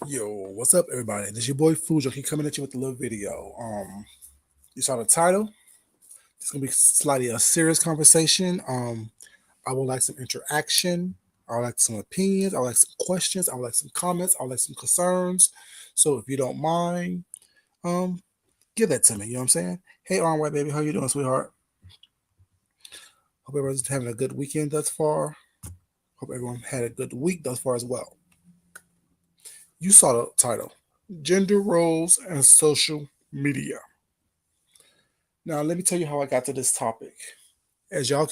Yo, what's up, everybody? This is your boy Fujo. Keep coming at you with a little video. You saw the title. It's gonna be slightly a serious conversation. I would like some interaction. I would like some opinions. I would like some questions. I would like some comments. I would like some concerns. So if you don't mind, um, give that to me. You know what I'm saying? Hey, White baby, how you doing, sweetheart? Hope everyone's having a good weekend thus far. Hope everyone had a good week thus far as well. You saw the title, Gender Roles and Social Media. Now, let me tell you how I got to this topic. As y'all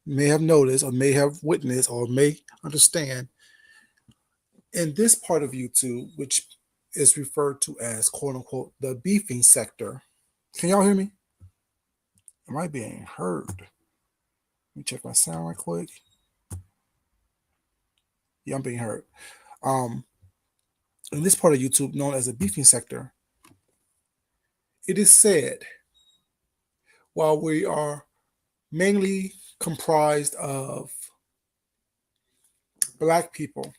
may have noticed, or may have witnessed, or may understand, in this part of YouTube, which is referred to as quote unquote the beefing sector. Can y'all hear me? Am I being heard? Let me check my sound right quick. Yeah, I'm being heard. In this part of YouTube, known as the beefing sector, it is said, while we are mainly comprised of Black people,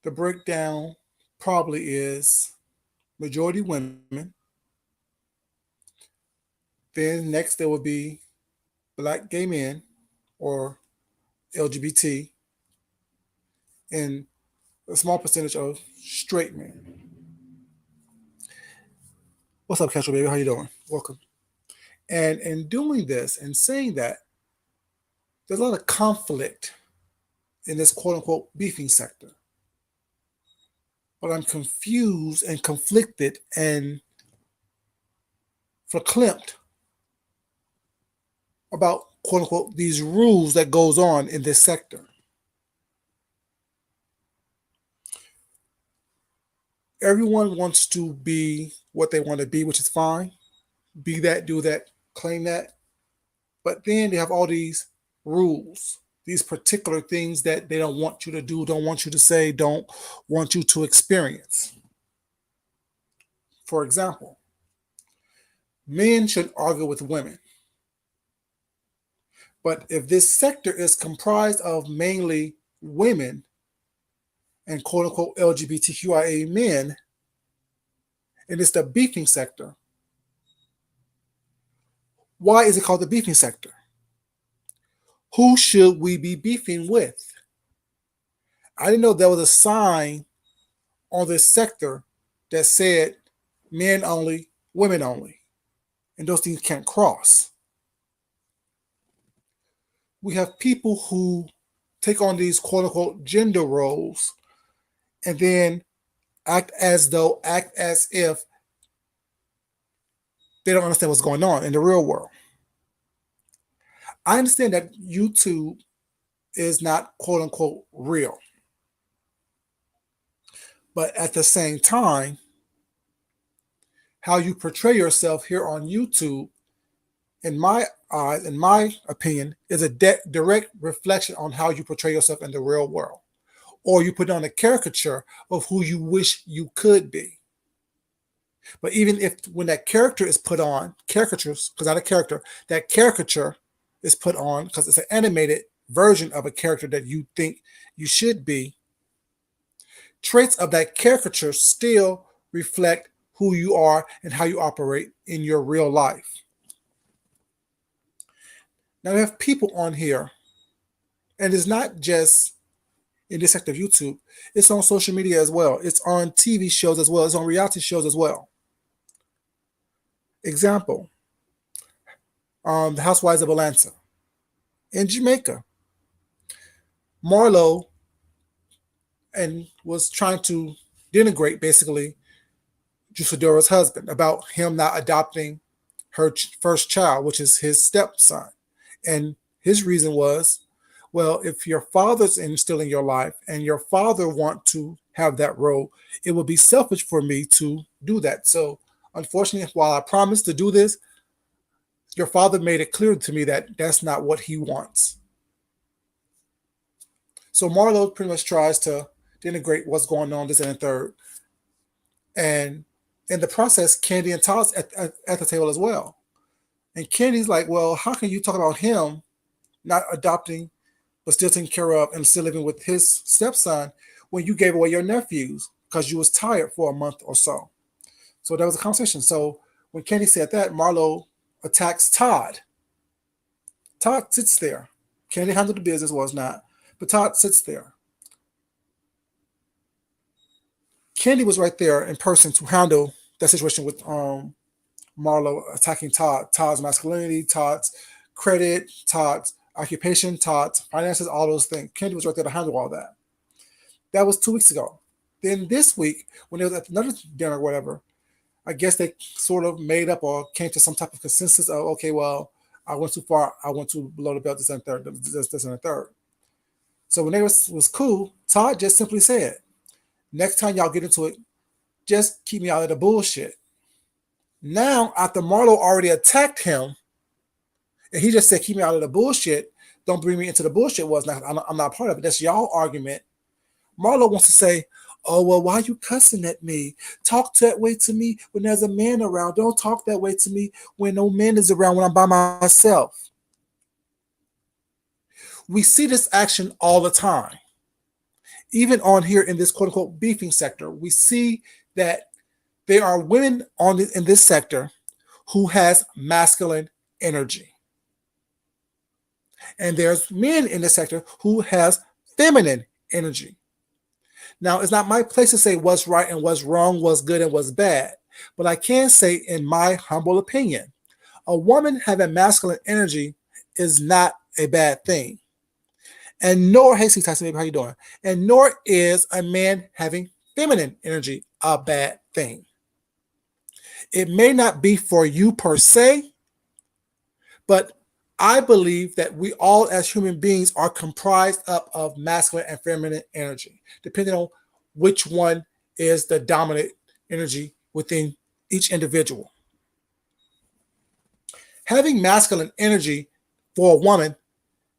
the breakdown probably is majority women. Then next there will be Black gay men or LGBT, and a small percentage of straight men. What's up, Casual Baby? How you doing? Welcome. And in doing this and saying that, there's a lot of conflict in this quote unquote beefing sector. But I'm confused and conflicted and verklempt about quote unquote these rules that goes on in this sector. Everyone wants to be what they want to be, which is fine. Be that, do that, claim that. But then they have all these rules, these particular things that they don't want you to do, don't want you to say, don't want you to experience. For example, men should argue with women. But if this sector is comprised of mainly women and quote unquote LGBTQIA men, and it's the beefing sector, why is it called the beefing sector? Who should we be beefing with? I didn't know there was a sign on this sector that said men only, women only, and those things can't cross. We have people who take on these quote unquote gender roles and then act as if they don't understand what's going on in the real world. I understand that YouTube is not quote unquote real. But at the same time, how you portray yourself here on YouTube, in my eyes, in my opinion, is a direct reflection on how you portray yourself in the real world. Or you put on a caricature of who you wish you could be. But even if when that character is put on, caricatures, because not a character, that caricature is put on because it's an animated version of a character that you think you should be, traits of that caricature still reflect who you are and how you operate in your real life. Now we have people on here, and it's not just in this sector of YouTube, it's on social media as well. It's on TV shows as well. It's on reality shows as well. Example, the Housewives of Atlanta. In Jamaica, Marlo and was trying to denigrate basically Jusadora's husband about him not adopting her first child, which is his stepson. And his reason was, well, if your father's still in your life and your father want to have that role, it would be selfish for me to do that. So unfortunately, while I promised to do this, your father made it clear to me that that's not what he wants. So Marlo pretty much tries to denigrate what's going on, this and the third. And in the process, Candy and Todd's at the table as well. And Candy's like, well, how can you talk about him not adopting, but still taking care of and still living with his stepson when you gave away your nephews because you was tired for a month or so. So that was a conversation. So when Candy said that, Marlo attacks Todd. Todd sits there. Candy handled the business, was not, but Todd sits there. Candy was right there in person to handle that situation with Marlo attacking Todd, Todd's masculinity, Todd's credit, Todd's occupation, Todd's finances, all those things. Candy was right there to handle all that. That was 2 weeks ago. Then this week, when they was at another dinner or whatever, I guess they sort of made up or came to some type of consensus of, okay, well, I went too far, I went too below the belt, this and third, this and the third. So when they was cool, Todd just simply said, next time y'all get into it, just keep me out of the bullshit. Now, after Marlo already attacked him, and he just said, keep me out of the bullshit, don't bring me into the bullshit, I'm not part of it. That's y'all argument. Marlo wants to say, oh, well, why are you cussing at me? Talk that way to me when there's a man around. Don't talk that way to me when no man is around, when I'm by myself. We see this action all the time. Even on here in this quote-unquote beefing sector, we see that there are women in this sector who has masculine energy. And there's men in this sector who has feminine energy. Now, it's not my place to say what's right and what's wrong, what's good and what's bad. But I can say, in my humble opinion, a woman having masculine energy is not a bad thing. And nor, hey, Tyson, baby, how you doing? And nor is a man having feminine energy a bad thing. It may not be for you per se, but I believe that we all as human beings are comprised up of masculine and feminine energy, depending on which one is the dominant energy within each individual. Having masculine energy for a woman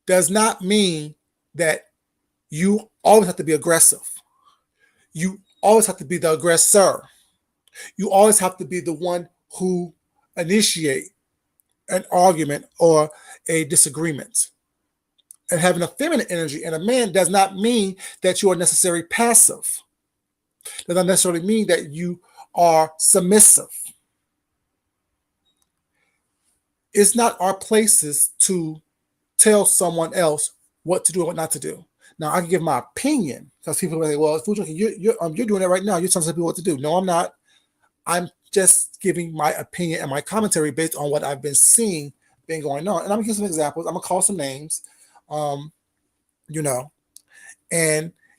does not mean that you always have to be aggressive. You always have to be the aggressor. You always have to be the one who initiate an argument or a disagreement. And having a feminine energy in a man does not mean that you are necessarily passive. Does not necessarily mean that you are submissive. It's not our places to tell someone else what to do and what not to do. Now, I can give my opinion because people will say, well, you're doing it right now. You're telling people what to do. No, I'm not. I'm just giving my opinion and my commentary based on what I've been seeing been going on. And I'm going to give some examples. I'm going to call some names, and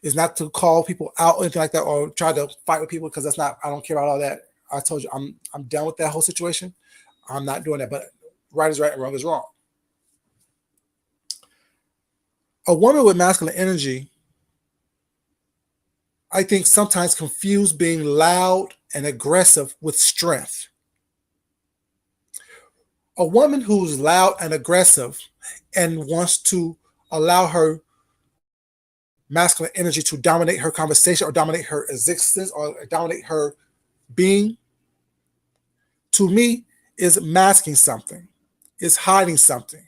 it's not to call people out or anything like that or try to fight with people because that's not, I don't care about all that. I told you, I'm done with that whole situation. I'm not doing that, but right is right and wrong is wrong. A woman with masculine energy, I think, sometimes confuse being loud and aggressive with strength. A woman who's loud and aggressive and wants to allow her masculine energy to dominate her conversation or dominate her existence or dominate her being, to me, is masking something, is hiding something,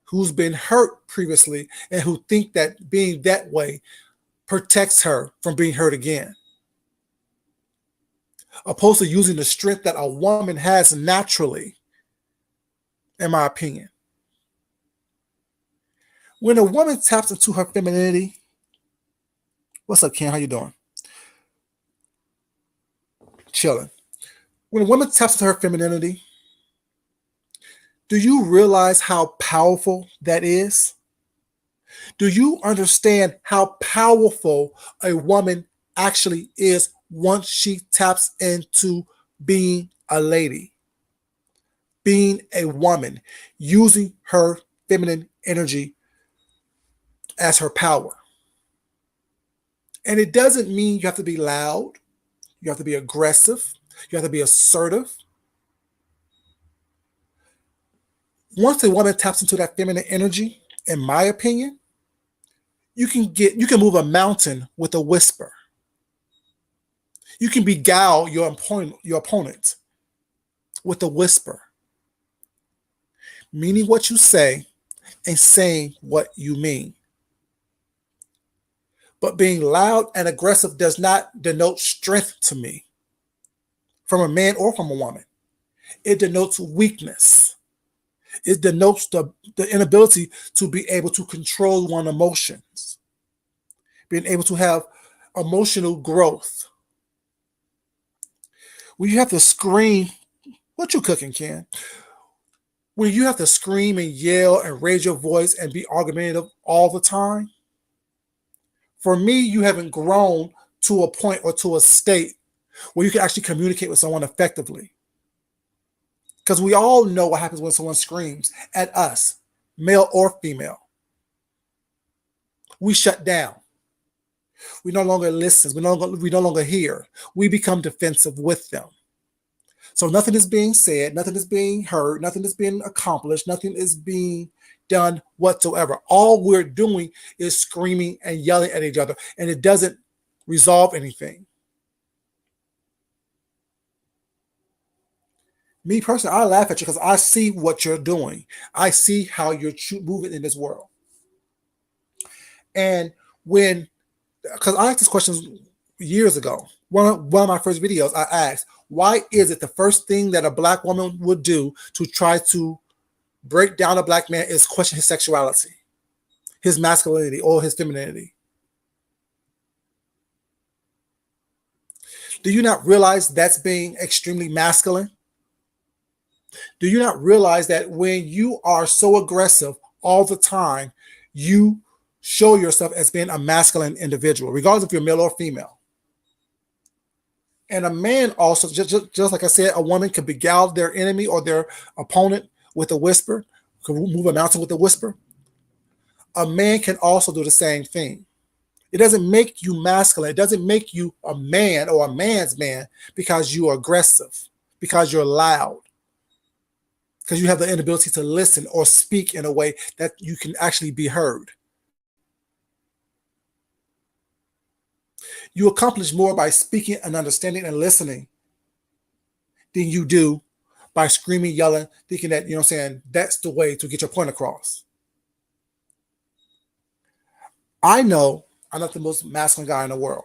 who's been hurt previously and who think that being that way protects her from being hurt again, opposed to using the strength that a woman has naturally, in my opinion. When a woman taps into her femininity, what's up, Ken? How you doing? Chilling. When a woman taps into her femininity, do you realize how powerful that is? Do you understand how powerful a woman actually is once she taps into being a lady, being a woman, using her feminine energy as her power? And it doesn't mean you have to be loud, you have to be aggressive, you have to be assertive. Once a woman taps into that feminine energy, in my opinion, you can move a mountain with a whisper. You can beguile your opponent with a whisper, meaning what you say and saying what you mean. But being loud and aggressive does not denote strength to me, from a man or from a woman. It denotes weakness. It denotes the inability to be able to control one's emotions, being able to have emotional growth. When you have to scream, what you cooking, Ken? When you have to scream and yell and raise your voice and be argumentative all the time, for me, you haven't grown to a point or to a state where you can actually communicate with someone effectively. Because we all know what happens when someone screams at us, male or female. We shut down. We no longer listen. We no longer hear. We become defensive with them. So nothing is being said, nothing is being heard, nothing is being accomplished, nothing is being done whatsoever. All we're doing is screaming and yelling at each other, and it doesn't resolve anything. Me personally, I laugh at you because I see what you're doing. I see how you're moving in this world. And because I asked this question years ago, one of my first videos, I asked, why is it the first thing that a black woman would do to try to break down a black man is question his sexuality, his masculinity, or his femininity? Do you not realize that's being extremely masculine? Do you not realize that when you are so aggressive all the time, you show yourself as being a masculine individual, regardless if you're male or female? And a man also, just like I said, a woman can beguile their enemy or their opponent with a whisper, can move a mountain with a whisper. A man can also do the same thing. It doesn't make you masculine. It doesn't make you a man or a man's man because you are aggressive, because you're loud, because you have the inability to listen or speak in a way that you can actually be heard. You accomplish more by speaking and understanding and listening than you do by screaming, yelling, thinking that, you know what I'm saying, that's the way to get your point across. I know I'm not the most masculine guy in the world,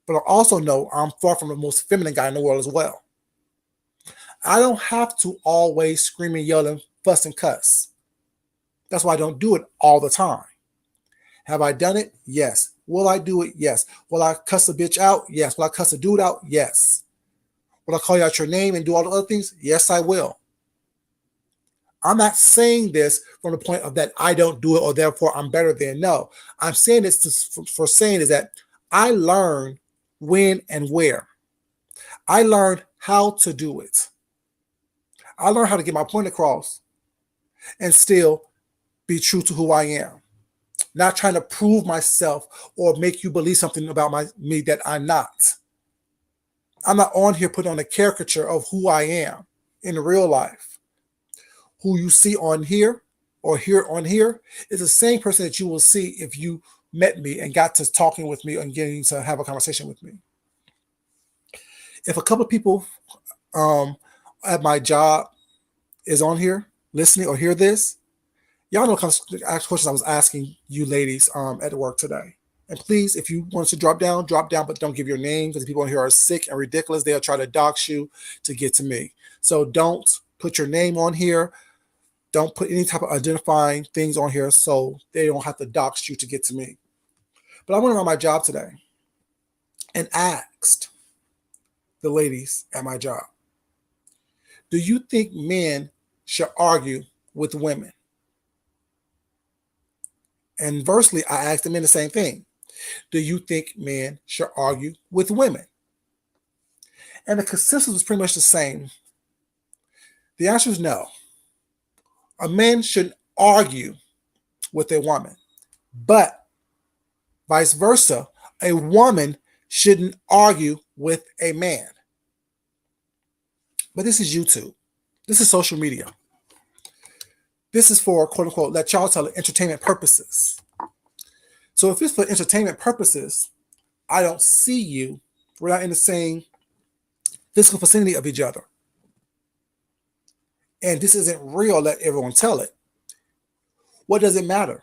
but I also know I'm far from the most feminine guy in the world as well. I don't have to always scream and yell and fuss and cuss. That's why I don't do it all the time. Have I done it? Yes. Will I do it? Yes. Will I cuss a bitch out? Yes. Will I cuss a dude out? Yes. Will I call you out your name and do all the other things? Yes, I will. I'm not saying this from the point of that I don't do it or therefore I'm better than. No, I'm saying this for saying is that I learned when and where. I learned how to do it. I learned how to get my point across and still be true to who I am. Not trying to prove myself or make you believe something about me that I'm not. I'm not on here putting on a caricature of who I am in real life. Who you see on here or here on here is the same person that you will see if you met me and got to talking with me and getting to have a conversation with me. If a couple of people at my job is on here listening or hear this, y'all know the kind of questions I was asking you ladies at work today. And please, if you want to drop down, but don't give your name because people on here are sick and ridiculous. They'll try to dox you to get to me. So don't put your name on here. Don't put any type of identifying things on here so they don't have to dox you to get to me. But I went around my job today and asked the ladies at my job, do you think men should argue with women? And inversely, I asked the men the same thing. Do you think men should argue with women? And the consensus was pretty much the same. The answer is no. A man shouldn't argue with a woman, but vice versa, a woman shouldn't argue with a man. But this is YouTube. This is social media. This is for, quote unquote, let y'all tell it, entertainment purposes. So if it's for entertainment purposes, I don't see you. We're not in the same physical vicinity of each other. And this isn't real, let everyone tell it. What does it matter?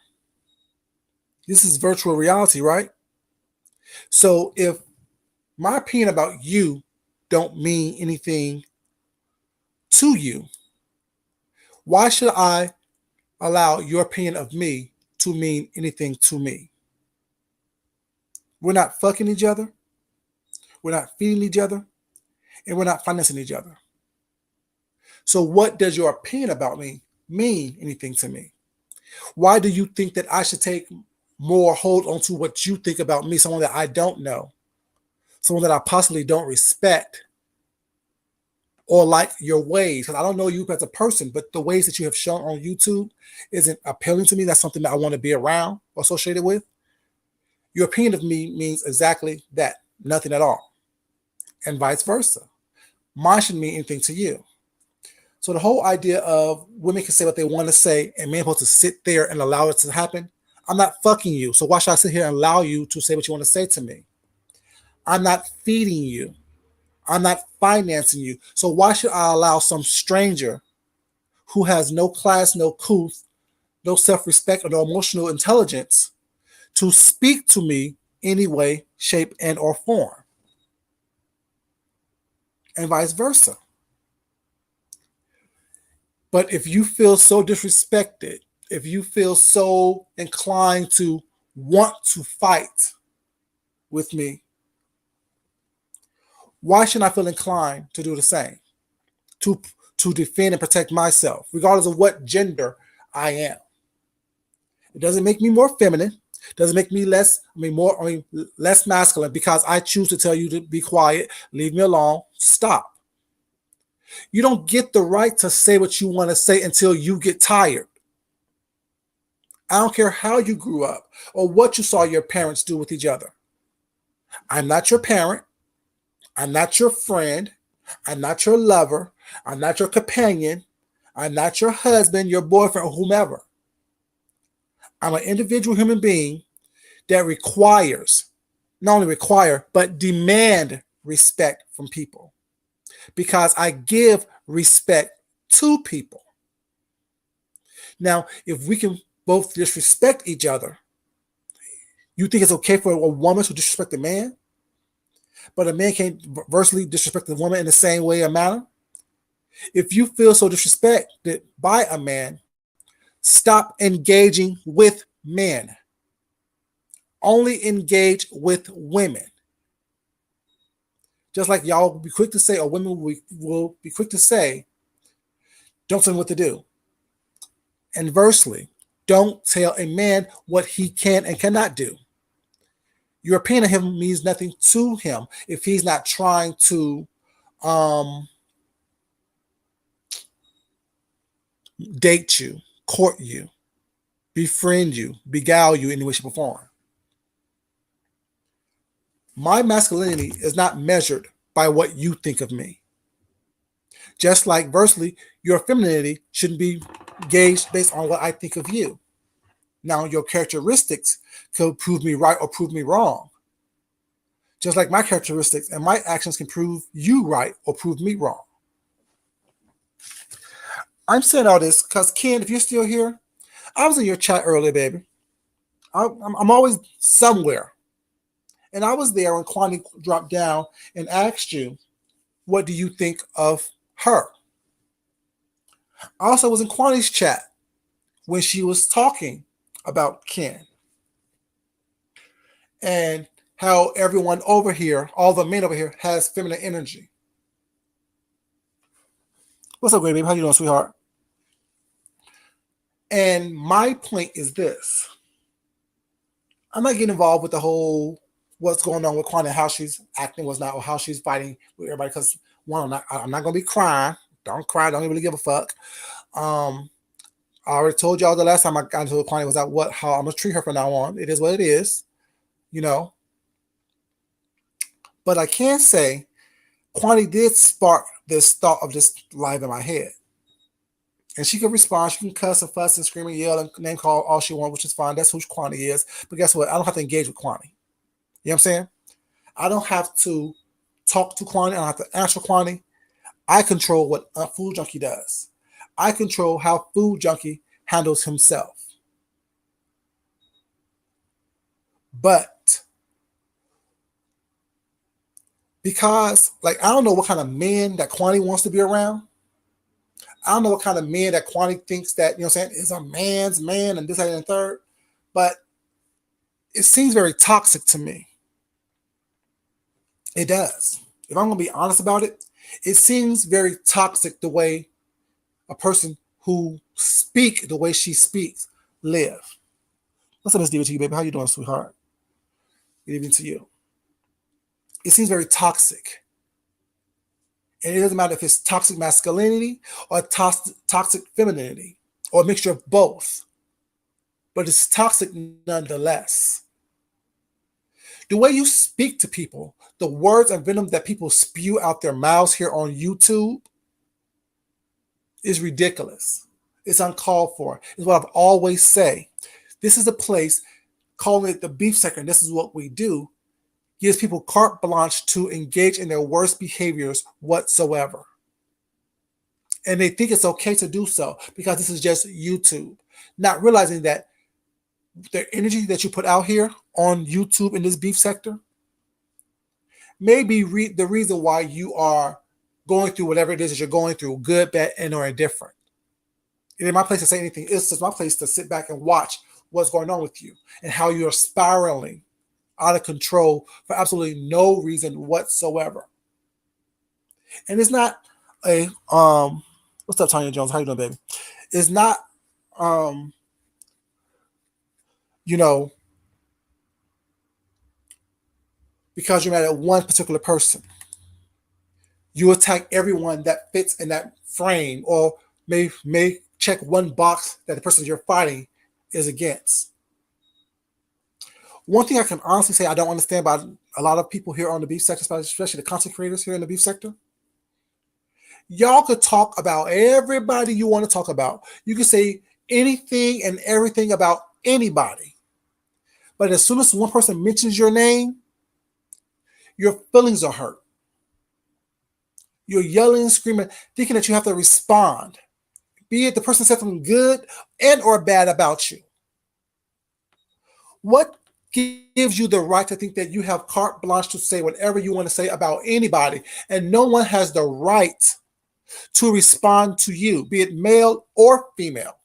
This is virtual reality, right? So if my opinion about you don't mean anything to you, why should I allow your opinion of me to mean anything to me? We're not fucking each other. We're not feeding each other. And we're not financing each other. So what does your opinion about me mean anything to me? Why do you think that I should take more hold on to what you think about me, someone that I don't know, someone that I possibly don't respect or like your ways? Because I don't know you as a person, but the ways that you have shown on YouTube isn't appealing to me. That's something that I want to be around or associated with. Your opinion of me means exactly that, nothing at all, and vice versa. Mine shouldn't mean anything to you. So the whole idea of women can say what they want to say and men supposed to sit there and allow it to happen, I'm not fucking you. So why should I sit here and allow you to say what you want to say to me? I'm not feeding you. I'm not financing you. So why should I allow some stranger who has no class, no couth, no self-respect, or no emotional intelligence to speak to me any way, shape, and or form? And vice versa. But if you feel so disrespected, if you feel so inclined to want to fight with me, why shouldn't I feel inclined to do the same? To to defend and protect myself, regardless of what gender I am. It doesn't make me more feminine. Doesn't make me less masculine because I choose to tell you to be quiet, leave me alone, stop. You don't get the right to say what you want to say until you get tired. I don't care how you grew up or what you saw your parents do with each other. I'm not your parent. I'm not your friend. I'm not your lover. I'm not your companion. I'm not your husband, your boyfriend, or whomever. I'm an individual human being that requires, not only require, but demand respect from people because I give respect to people. Now, if we can both disrespect each other, you think it's okay for a woman to disrespect a man, but a man can't versely disrespect a woman in the same way or manner? If you feel so disrespected by a man, stop engaging with men. Only engage with women. Just like y'all will be quick to say, or women will be quick to say, don't tell me what to do. Inversely, don't tell a man what he can and cannot do. Your opinion of him means nothing to him if he's not trying to date you, court you, befriend you, beguile you in any way, shape, or form. My masculinity is not measured by what you think of me. Just like versely, your femininity shouldn't be gauged based on what I think of you. Now, your characteristics could prove me right or prove me wrong. Just like my characteristics and my actions can prove you right or prove me wrong. I'm saying all this because, Ken, if you're still here, I was in your chat earlier, baby. I'm always somewhere. And I was there when Kwani dropped down and asked you, what do you think of her? I also was in Kwani's chat when she was talking about Ken and how everyone over here, all the men over here, has feminine energy. What's up, great baby? How you doing, sweetheart? And my point is this. I'm not getting involved with the whole what's going on with Kwani, how she's acting, what's not, or how she's fighting with everybody. Because one, I'm not going to be crying. Don't cry. Don't really give a fuck. I already told y'all the last time I got into a Kwani was that how I'm gonna treat her from now on. It is what it is, you know. But I can say Kwani did spark this thought of this live in my head. And she can respond, she can cuss and fuss and scream and yell and name call all she wants, which is fine. That's who Kwani is. But guess what? I don't have to engage with Kwani. You know what I'm saying? I don't have to talk to Kwani. I don't have to answer Kwani. I control what a Food Junkie does. I control how Food Junkie handles himself. But Because, like, I don't know what kind of men that Kwani wants to be around. I don't know what kind of men that Kwani thinks that, you know what I'm saying, is a man's man and this, that, and the third. But it seems very toxic to me. It does. If I'm going to be honest about it, it seems very toxic the way a person who speak the way she speaks live. What's up, Miss Diva to you, baby? How you doing, sweetheart? Good evening to you. It seems very toxic. And it doesn't matter if it's toxic masculinity or toxic femininity or a mixture of both. But it's toxic nonetheless. The way you speak to people, the words and venom that people spew out their mouths here on YouTube is ridiculous. It's uncalled for. It's what I've always say. This is a place, calling it the beef sector, and this is what we do, gives people carte blanche to engage in their worst behaviors whatsoever. And they think it's okay to do so because this is just YouTube. Not realizing that the energy that you put out here on YouTube in this beef sector may be the reason why you are going through whatever it is that you're going through, good, bad, and or indifferent. It ain't my place to say anything. It's just my place to sit back and watch what's going on with you and how you're spiraling out of control for absolutely no reason whatsoever. And it's not a what's up, Tanya Jones? How you doing, baby? It's not you know, because you're mad at one particular person. You attack everyone that fits in that frame or may check one box that the person you're fighting is against. One thing I can honestly say I don't understand about a lot of people here on the beef sector, especially the content creators here in the beef sector. Y'all could talk about everybody you want to talk about. You can say anything and everything about anybody. But as soon as one person mentions your name, your feelings are hurt. You're yelling and screaming, thinking that you have to respond. Be it the person said something good and or bad about you. What gives you the right to think that you have carte blanche to say whatever you want to say about anybody, and no one has the right to respond to you, be it male or female?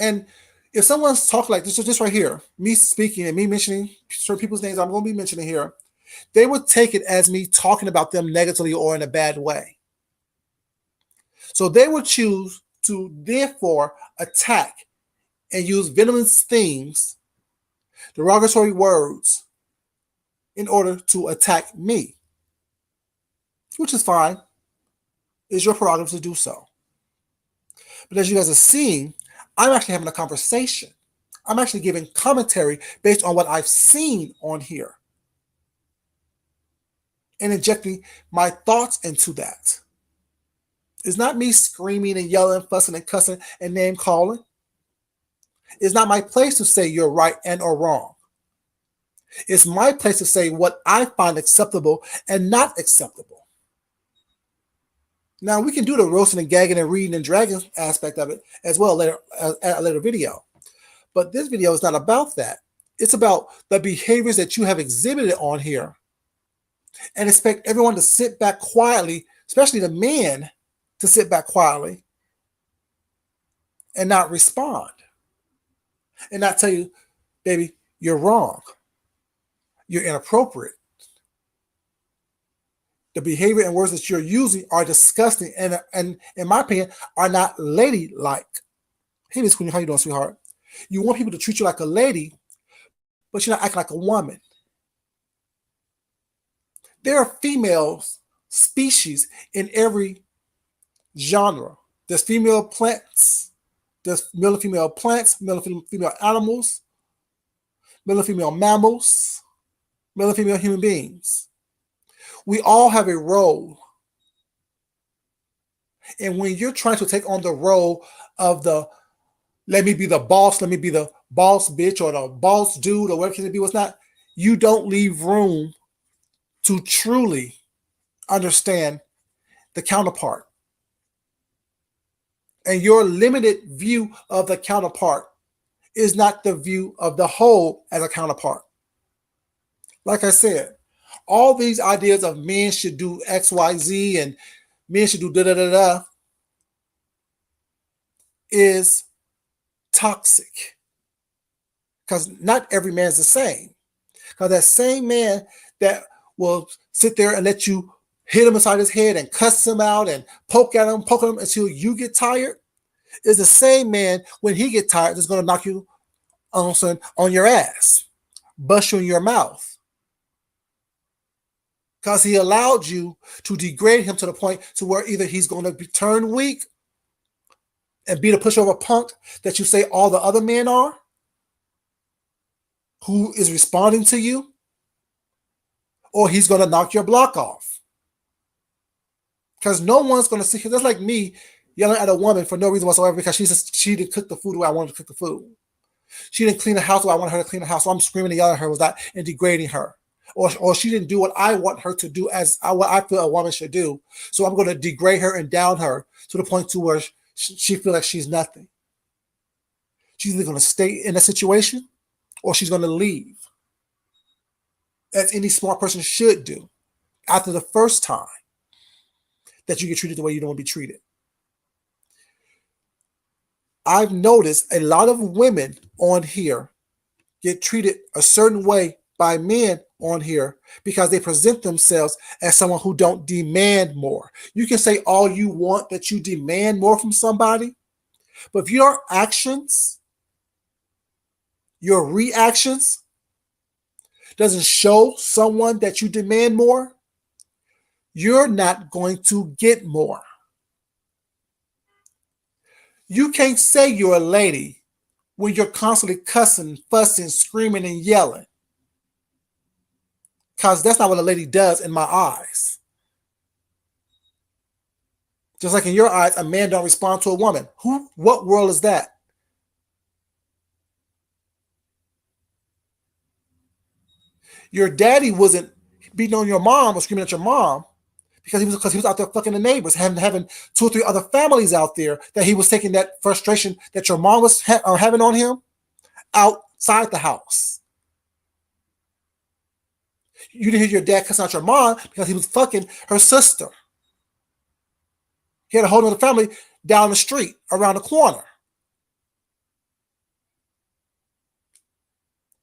And if someone's talking like this, just right here, me speaking and me mentioning certain people's names I'm going to be mentioning here, they would take it as me talking about them negatively or in a bad way. So they would choose to therefore attack and use venomous things, derogatory words, in order to attack me, which is fine. It's your prerogative to do so. But as you guys are seeing, I'm actually having a conversation. I'm actually giving commentary based on what I've seen on here and injecting my thoughts into that. It's not me screaming and yelling, fussing and cussing and name calling. It's not my place to say you're right and or wrong. It's my place to say what I find acceptable and not acceptable. Now, we can do the roasting and gagging and reading and dragging aspect of it as well later at a later video. But this video is not about that. It's about the behaviors that you have exhibited on here and expect everyone to sit back quietly, especially the men, to sit back quietly and not respond and not tell you, baby, you're wrong. You're inappropriate. The behavior and words that you're using are disgusting and in my opinion, are not ladylike. Hey, Miss Queen, how you doing, sweetheart? You want people to treat you like a lady, but you're not acting like a woman. There are female species in every genre. There's female plants, there's male and female plants, male and female animals, male and female mammals, male and female human beings. We all have a role. And when you're trying to take on the role of the, let me be the boss, let me be the boss bitch or the boss dude or whatever it can be, what's not, you don't leave room to truly understand the counterpart. And your limited view of the counterpart is not the view of the whole as a counterpart. Like I said, all these ideas of men should do X, Y, Z, and men should do da da da da is toxic. Because not every man is the same. Because that same man that will sit there and let you hit him inside his head and cuss him out and poke at him until you get tired is the same man when he get tired that's going to knock you on your ass, bust you in your mouth. Because he allowed you to degrade him to the point to where either he's going to turn weak and be the pushover punk that you say all the other men are, who is responding to you, or he's going to knock your block off. Because no one's going to see him. That's like me yelling at a woman for no reason whatsoever because she didn't cook the food the way I wanted to cook the food. She didn't clean the house the way I wanted her to clean the house. So I'm screaming and yelling at her with that and degrading her. Or she didn't do what I want her to do as what I feel a woman should do. So I'm going to degrade her and down her to the point to where she feels like she's nothing. She's either going to stay in a situation or she's going to leave. As any smart person should do after the first time that you get treated the way you don't want to be treated. I've noticed a lot of women on here get treated a certain way by men on here because they present themselves as someone who don't demand more. You can say all you want that you demand more from somebody, but if your actions, your reactions doesn't show someone that you demand more, you're not going to get more. You can't say you're a lady when you're constantly cussing, fussing, screaming, and yelling. Because that's not what a lady does in my eyes. Just like in your eyes, a man don't respond to a woman. What world is that? Your daddy wasn't beating on your mom or screaming at your mom because he was out there fucking the neighbors, having 2 or 3 other families out there that he was taking that frustration that your mom was having on him outside the house. You didn't hear your dad cussing out your mom because he was fucking her sister. He had a whole other family down the street, around the corner.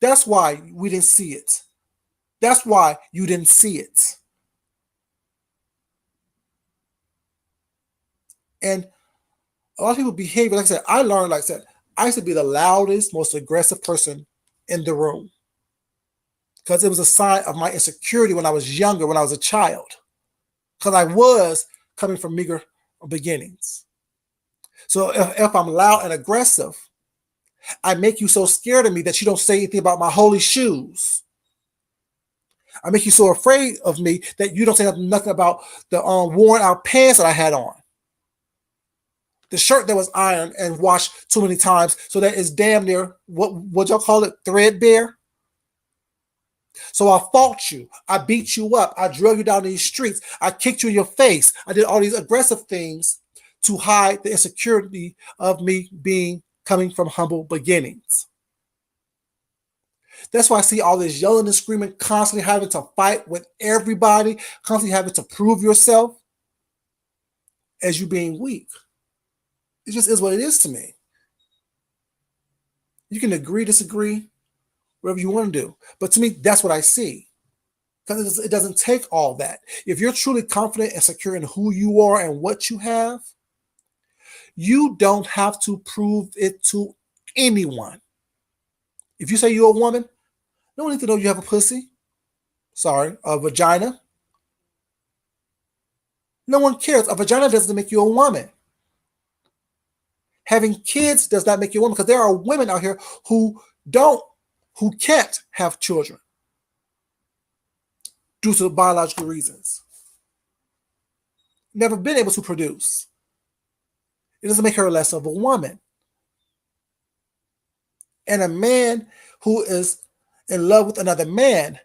That's why we didn't see it. That's why you didn't see it. And a lot of people behave, like I said, I learned, like I said, I used to be the loudest, most aggressive person in the room. Because it was a sign of my insecurity when I was younger, when I was a child. Because I was coming from meager beginnings. So if I'm loud and aggressive, I make you so scared of me that you don't say anything about my holy shoes. I make you so afraid of me that you don't say nothing about the worn out pants that I had on. The shirt that was ironed and washed too many times so that it's damn near, what y'all call it, threadbare? So I fought you. I beat you up. I drug you down these streets. I kicked you in your face. I did all these aggressive things to hide the insecurity of me coming from humble beginnings. That's why I see all this yelling and screaming, constantly having to fight with everybody, constantly having to prove yourself as you being weak. It just is what it is to me. You can agree, disagree, whatever you want to do. But to me, that's what I see. Because it doesn't take all that. If you're truly confident and secure in who you are and what you have, you don't have to prove it to anyone. If you say you're a woman, no one needs to know you have a pussy. Sorry, a vagina. No one cares. A vagina doesn't make you a woman. Having kids does not make you a woman, because there are women out here who can't have children due to biological reasons. Never been able to produce. It doesn't make her less of a woman. And a man who is in love with another man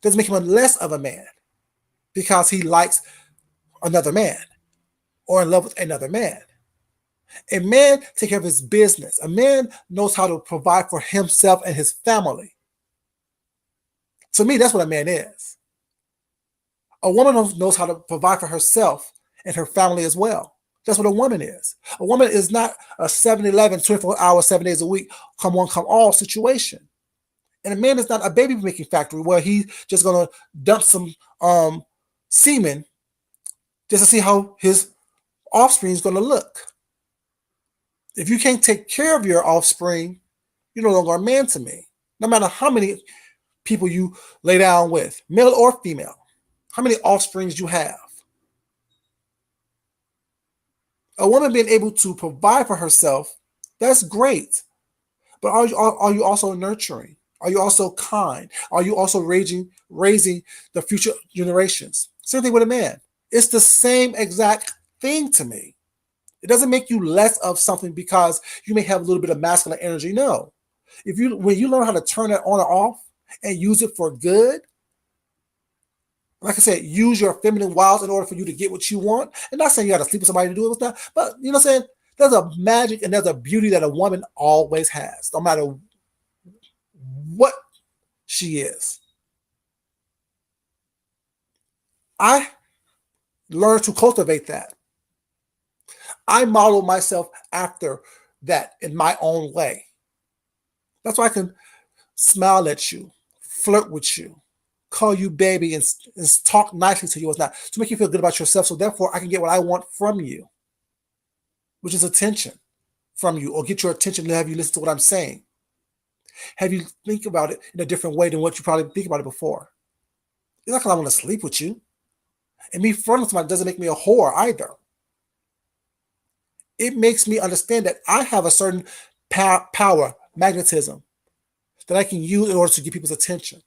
doesn't make him less of a man because he likes another man or in love with another man. A man takes care of his business. A man knows how to provide for himself and his family. To me, that's what a man is. A woman knows how to provide for herself and her family as well. That's what a woman is. A woman is not a 7-Eleven, 24 hours, 7 days a week, come on, come all situation. And a man is not a baby making factory where he's just going to dump some semen just to see how his offspring is going to look. If you can't take care of your offspring, you're no longer a man to me. No matter how many people you lay down with, male or female, how many offsprings you have. A woman being able to provide for herself, that's great. But are you also nurturing? Are you also kind? Are you also raising the future generations? Same thing with a man. It's the same exact thing to me. It doesn't make you less of something because you may have a little bit of masculine energy. No. When you learn how to turn it on or off and use it for good, like I said, use your feminine wiles in order for you to get what you want. And not saying you got to sleep with somebody to do it with that, but you know what I'm saying? There's a magic and there's a beauty that a woman always has, no matter what she is. I learned to cultivate that. I model myself after that in my own way. That's why I can smile at you, flirt with you, call you baby, and talk nicely to you. It's not to make you feel good about yourself. So therefore, I can get what I want from you, which is attention from you, or get your attention to have you listen to what I'm saying. Have you think about it in a different way than what you probably think about it before. It's not because I want to sleep with you. And me flirting with somebody doesn't make me a whore either. It makes me understand that I have a certain power, magnetism, that I can use in order to get people's attention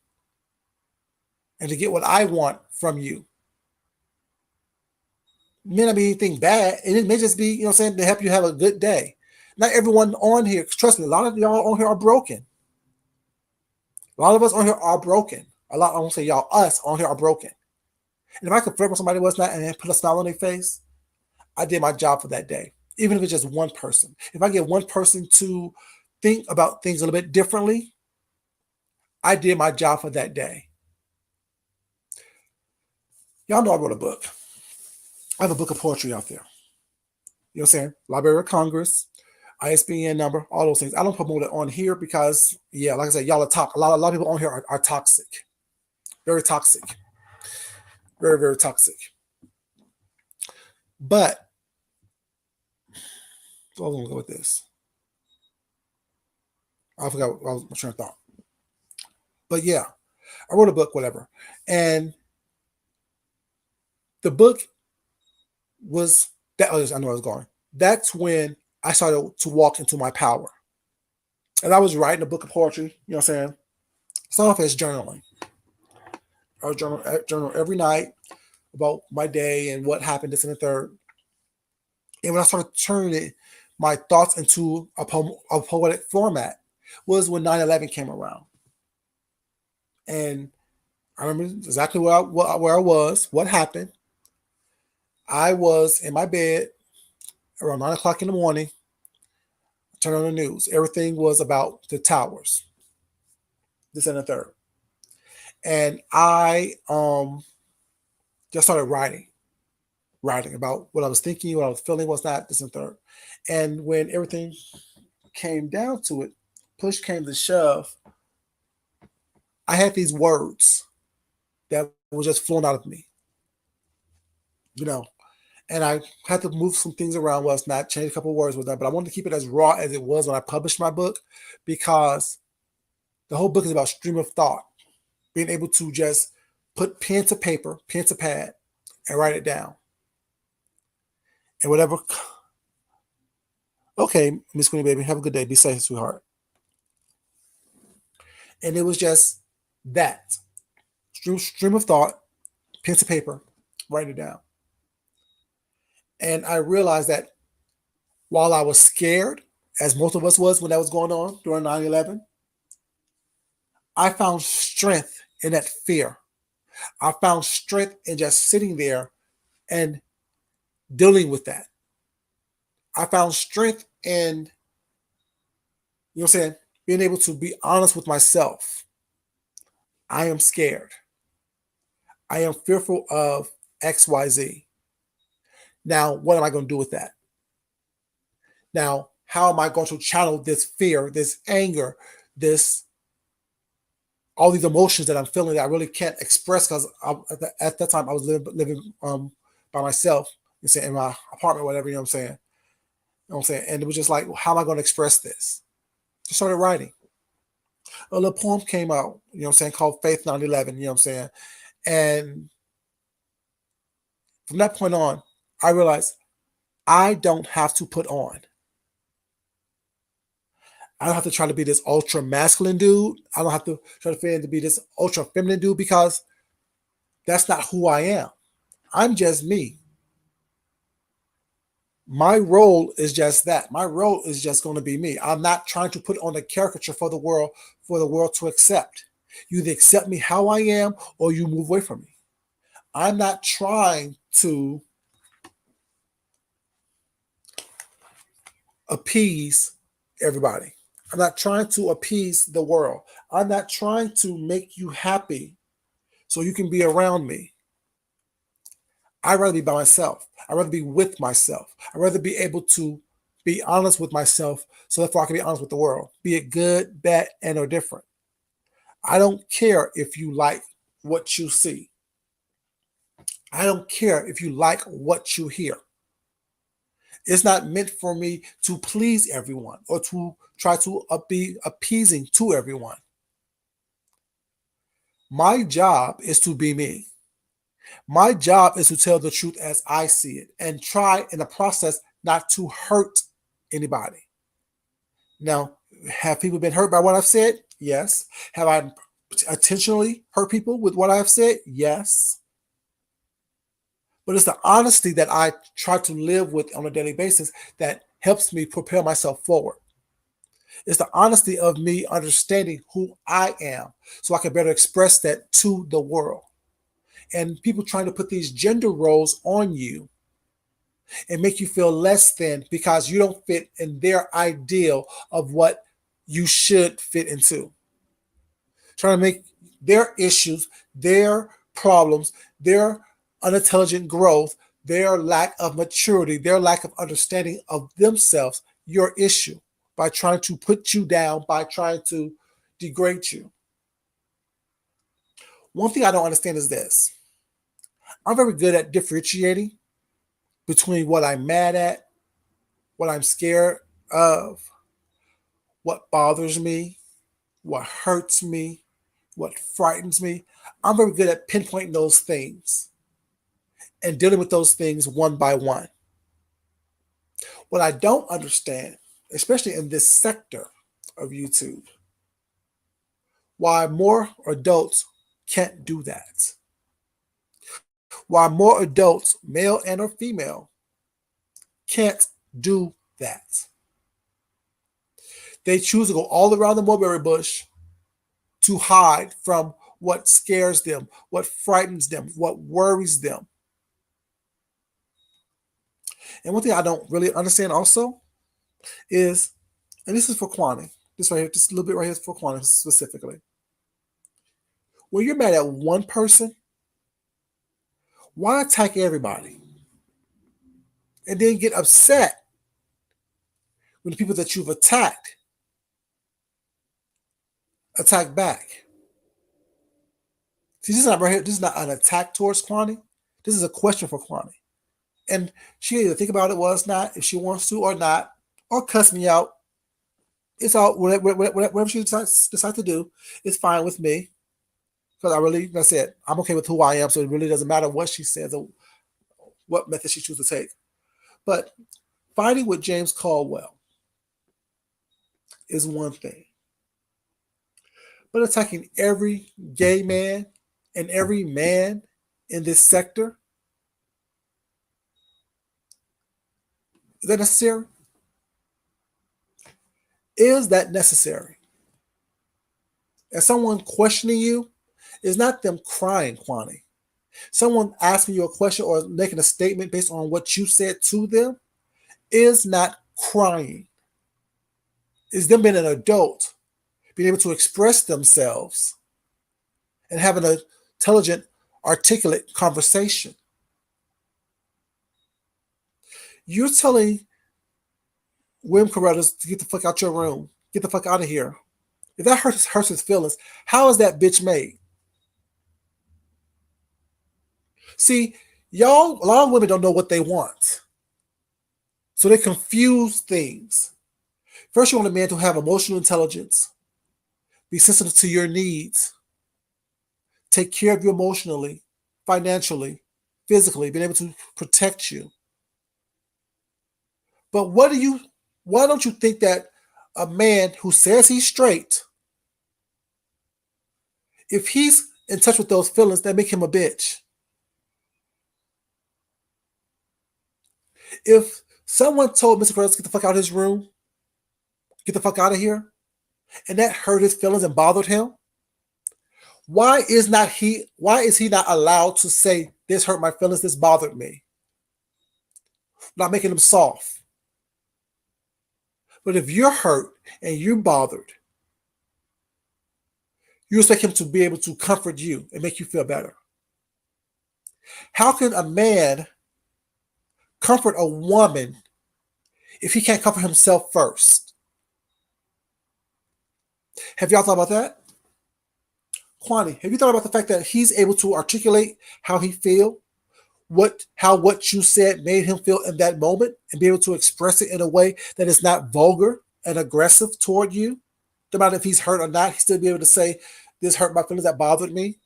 and to get what I want from you. It may not be anything bad, and it may just be, you know what I'm saying, to help you have a good day. Not everyone on here, trust me, a lot of y'all on here are broken. A lot of us on here are broken. I won't say y'all, us on here are broken. And if I could flirt with somebody who was not and put a smile on their face, I did my job for that day. Even if it's just one person. If I get one person to think about things a little bit differently, I did my job for that day. Y'all know I wrote a book. I have a book of poetry out there. You know what I'm saying? Library of Congress, ISBN number, all those things. I don't promote it on here because, yeah, like I said, y'all are toxic. A lot of people on here are toxic. Very toxic. Very, very toxic. But, so I was going to go with this. I forgot what I was trying to thought. But yeah, I wrote a book, whatever. And the book was, that was, I know I was going. That's when I started to walk into my power. And I was writing a book of poetry, you know what I'm saying? Started off as journaling. I would journal every night about my day and what happened, this and the third. And when I started turning my thoughts into a poetic format was when 9/11 came around. And I remember exactly where I was, what happened. I was in my bed around 9 o'clock in the morning, turn on the news. Everything was about the towers, this and the third. And I just started writing about what I was thinking, what I was feeling, what's not, this and third. And when everything came down to it, push came to shove, I had these words that were just flowing out of me, you know. And I had to move some things around, was not change a couple of words with that, but I wanted to keep it as raw as it was when I published my book, because the whole book is about stream of thought, being able to just put pen to paper, pen to pad, and write it down. And whatever. Okay, Miss Queenie baby, have a good day. Be safe, sweetheart. And it was just that stream of thought, pen to paper, write it down. And I realized that while I was scared, as most of us was when that was going on during 9/11, I found strength in that fear. I found strength in just sitting there and dealing with that. I found strength in, you know what I'm saying, being able to be honest with myself. I am scared. I am fearful of XYZ. Now, what am I going to do with that? Now, how am I going to channel this fear, this anger, this all these emotions that I'm feeling that I really can't express because at that time I was living by myself, in my apartment, whatever, you know what I'm saying? You know what I'm saying? And it was just like, how am I going to express this? Just started writing. A little poem came out, you know what I'm saying, called Faith 9/11, you know what I'm saying? And from that point on, I realized I don't have to put on. I don't have to try to be this ultra masculine dude. I don't have to try to fit in to be this ultra feminine dude because that's not who I am. I'm just me. My role is just that. My role is just going to be me. I'm not trying to put on a caricature for the world to accept. You either accept me how I am or you move away from me. I'm not trying to appease everybody. I'm not trying to appease the world. I'm not trying to make you happy so you can be around me. I'd rather be by myself. I'd rather be with myself. I'd rather be able to be honest with myself so therefore I can be honest with the world, be it good, bad, and or different. I don't care if you like what you see. I don't care if you like what you hear. It's not meant for me to please everyone or to try to be appeasing to everyone. My job is to be me. My job is to tell the truth as I see it and try in the process not to hurt anybody. Now, have people been hurt by what I've said? Yes. Have I intentionally hurt people with what I've said? Yes. But it's the honesty that I try to live with on a daily basis that helps me propel myself forward. It's the honesty of me understanding who I am so I can better express that to the world. And people trying to put these gender roles on you and make you feel less than because you don't fit in their ideal of what you should fit into. Trying to make their issues, their problems, their unintelligent growth, their lack of maturity, their lack of understanding of themselves your issue by trying to put you down, by trying to degrade you. One thing I don't understand is this. I'm very good at differentiating between what I'm mad at, what I'm scared of, what bothers me, what hurts me, what frightens me. I'm very good at pinpointing those things and dealing with those things one by one. What I don't understand, especially in this sector of YouTube, why more adults can't do that. Why more adults, male and or female, can't do that. They choose to go all around the mulberry bush to hide from what scares them, what frightens them, what worries them. And one thing I don't really understand also is, and this is for Kwani, this right here, just a little bit right here for Kwani specifically. When you're mad at one person, why attack everybody? And then get upset when the people that you've attacked attack back. See, this is not right here. This is not an attack towards Kwani. This is a question for Kwani. And she either think about it was not, if she wants to or not, or cuss me out. It's all whatever she decides to do, it's fine with me. Because I really, like I said, I'm okay with who I am, so it really doesn't matter what she says or what method she chooses to take. But fighting with James Caldwell is one thing. But attacking every gay man and every man in this sector, is that necessary? Is that necessary? And someone questioning you is not them crying, Kwani. Someone asking you a question or making a statement based on what you said to them is not crying. It's them being an adult, being able to express themselves and having an intelligent, articulate conversation. You're telling William Carruthers to get the fuck out your room, get the fuck out of here. If that hurts his feelings, how is that bitch made? See, y'all, a lot of women don't know what they want. So they confuse things. First, you want a man to have emotional intelligence, be sensitive to your needs, take care of you emotionally, financially, physically, being able to protect you. But why don't you think that a man who says he's straight, if he's in touch with those feelings, that make him a bitch? If someone told Mr. Carruthers to get the fuck out of his room, get the fuck out of here, and that hurt his feelings and bothered him, why is he not allowed to say, this hurt my feelings, this bothered me? Not making him soft. But if you're hurt and you're bothered, you expect him to be able to comfort you and make you feel better. How can a man comfort a woman if he can't comfort himself first? Have y'all thought about that? Kwani, have you thought about the fact that he's able to articulate how he feels? How what you said made him feel in that moment, and be able to express it in a way that is not vulgar and aggressive toward you? No matter if he's hurt or not, he still be able to say, this hurt my feelings, that bothered me,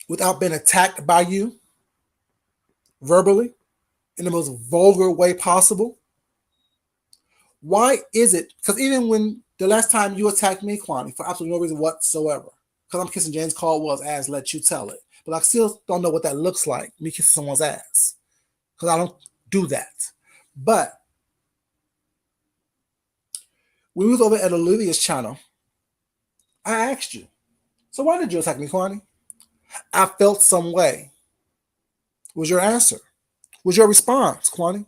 without being attacked by you verbally in the most vulgar way possible. Why is it? Because even when the last time you attacked me, Kwani, for absolutely no reason whatsoever, because I'm kissing James Caldwell's ass, let you tell it. But I still don't know what that looks like, me kissing someone's ass. Because I don't do that. But when we was over at Olivia's channel, I asked you, so why did you attack me, Kwani? I felt some way. Was your answer? Was your response, Kwani?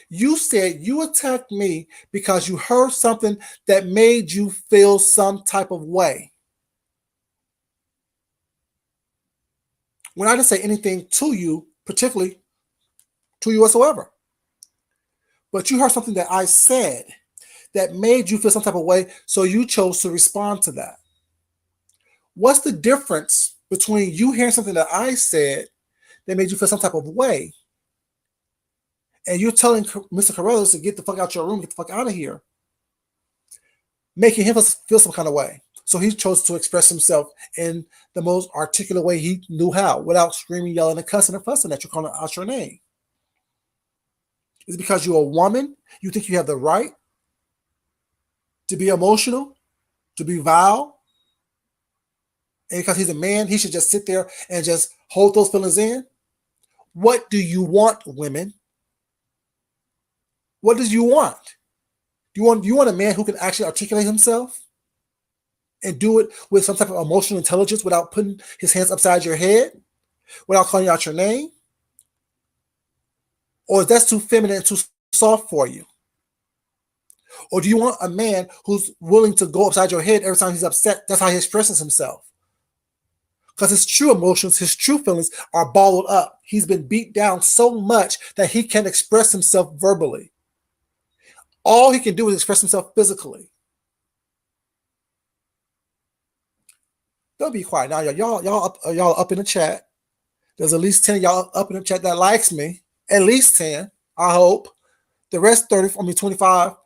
You said you attacked me because you heard something that made you feel some type of way. When I didn't say anything to you, particularly to you whatsoever. But you heard something that I said that made you feel some type of way, so you chose to respond to that. What's the difference between you hearing something that I said that made you feel some type of way, and you're telling Mr. Carruthers to get the fuck out your room, get the fuck out of here, making him feel some kind of way? So he chose to express himself in the most articulate way he knew how, without screaming, yelling, and cussing and fussing at you, calling out your name. Is it because you're a woman, you think you have the right to be emotional, to be vile? And because he's a man, he should just sit there and just hold those feelings in? What do you want, women? What do you want? Do you want a man who can actually articulate himself and do it with some type of emotional intelligence without putting his hands upside your head, without calling out your name? Or is that too feminine and too soft for you? Or do you want a man who's willing to go upside your head every time he's upset? That's how he expresses himself. Because his true emotions, his true feelings are bottled up. He's been beat down so much that he can't express himself verbally. All he can do is express himself physically. Don't be quiet now. Y'all up in the chat. There's at least 10 of y'all up in the chat that likes me. At least 10, I hope. The rest 25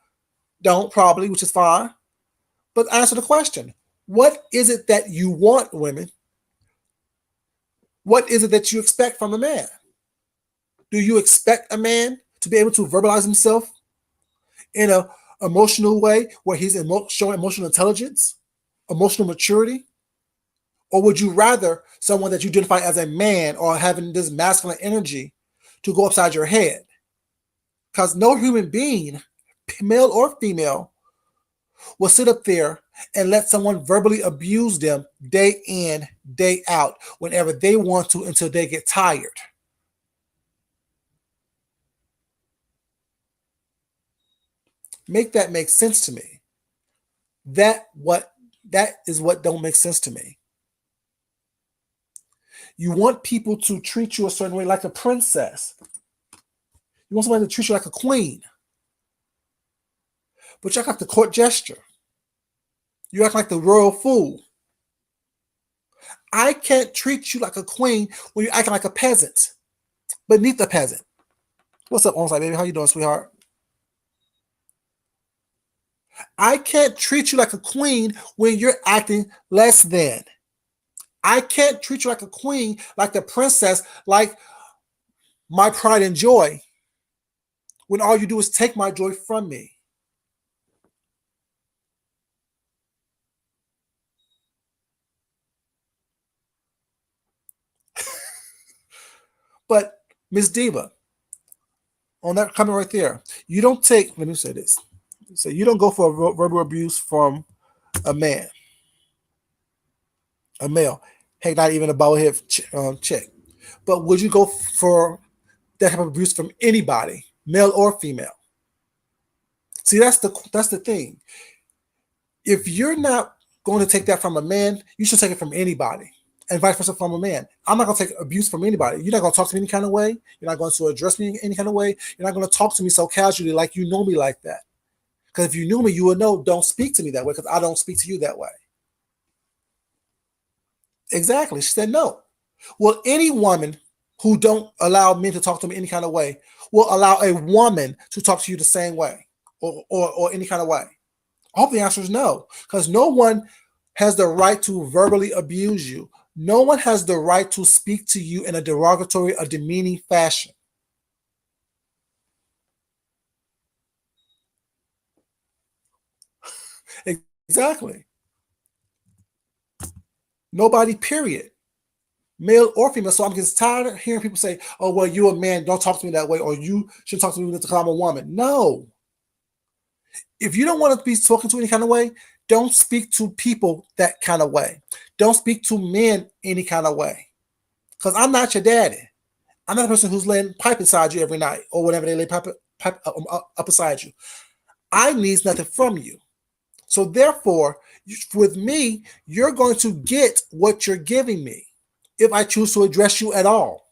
don't, probably, which is fine. But answer the question. What is it that you want, women? What is it that you expect from a man? Do you expect a man to be able to verbalize himself in an emotional way where he's showing emotional intelligence, emotional maturity? Or would you rather someone that you identify as a man or having this masculine energy to go upside your head? Because no human being, male or female, will sit up there and let someone verbally abuse them day in, day out, whenever they want to, until they get tired. Make that make sense to me. That what That is what don't make sense to me. You want people to treat you a certain way, like a princess. You want somebody to treat you like a queen. But you act like the court gesture. You act like the royal fool. I can't treat you like a queen when you're acting like a peasant, beneath a peasant. What's up, onsite baby? How you doing, sweetheart? I can't treat you like a queen when you're acting less than. I can't treat you like a queen, like the princess, like my pride and joy, when all you do is take my joy from me. But Miss Diva, on that comment right there, you don't take, let me say this. So you don't go for verbal abuse from a man, a male. Hey, not even a bald head chick. But would you go for that type of abuse from anybody, male or female? See, that's the thing. If you're not going to take that from a man, you should take it from anybody, and vice versa from a man. I'm not going to take abuse from anybody. You're not going to talk to me any kind of way. You're not going to address me any kind of way. You're not going to talk to me so casually like you know me like that. Because if you knew me, you would know don't speak to me that way because I don't speak to you that way. Exactly. She said no. Well, any woman who don't allow men to talk to me any kind of way will allow a woman to talk to you the same way or any kind of way? I hope the answer is no, because no one has the right to verbally abuse you. No one has the right to speak to you in a derogatory or demeaning fashion. Exactly. Nobody, period. Male or female. So I'm just tired of hearing people say, oh, well, you're a man, don't talk to me that way, or you should talk to me because I'm a woman. No. If you don't want to be talking to any kind of way, don't speak to people that kind of way. Don't speak to men any kind of way. Because I'm not your daddy. I'm not the person who's laying pipe inside you every night or whenever they lay pipe up beside you. I need nothing from you. So therefore, with me, you're going to get what you're giving me if I choose to address you at all.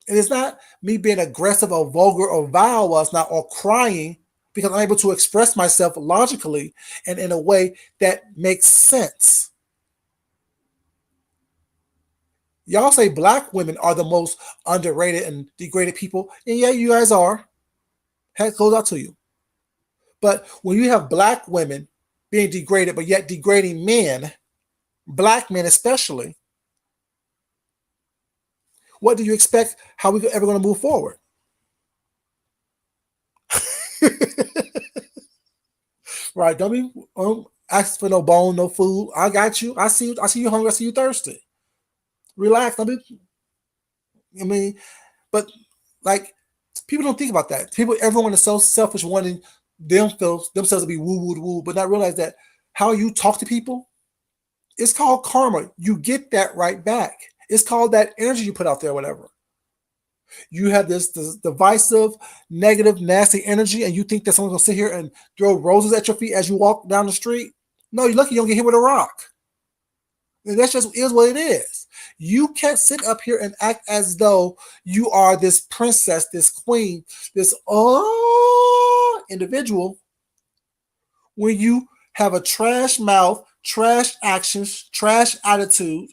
And it's not me being aggressive or vulgar or vile or not or crying because I'm able to express myself logically and in a way that makes sense. Y'all say black women are the most underrated and degraded people. And yeah, you guys are. Head goes out to you. But when you have black women being degraded, but yet degrading men, black men especially, what do you expect? How we ever going to move forward? Right? Don't be ask for no bone, no food. I got you. I see you. I see you hungry. I see you thirsty. Relax. Don't be. I mean, but like people don't think about that. People, everyone is so selfish, wanting themselves to be woo woo woo, but not realize that how you talk to people, it's called karma. You get that right back. It's called that energy you put out there, whatever. You have this divisive, negative, nasty energy, and you think that someone's gonna sit here and throw roses at your feet as you walk down the street. No, you're lucky you don't get hit with a rock. And that's just is what it is. You can't sit up here and act as though you are this princess, this queen, this individual when you have a trash mouth, trash actions, trash attitude,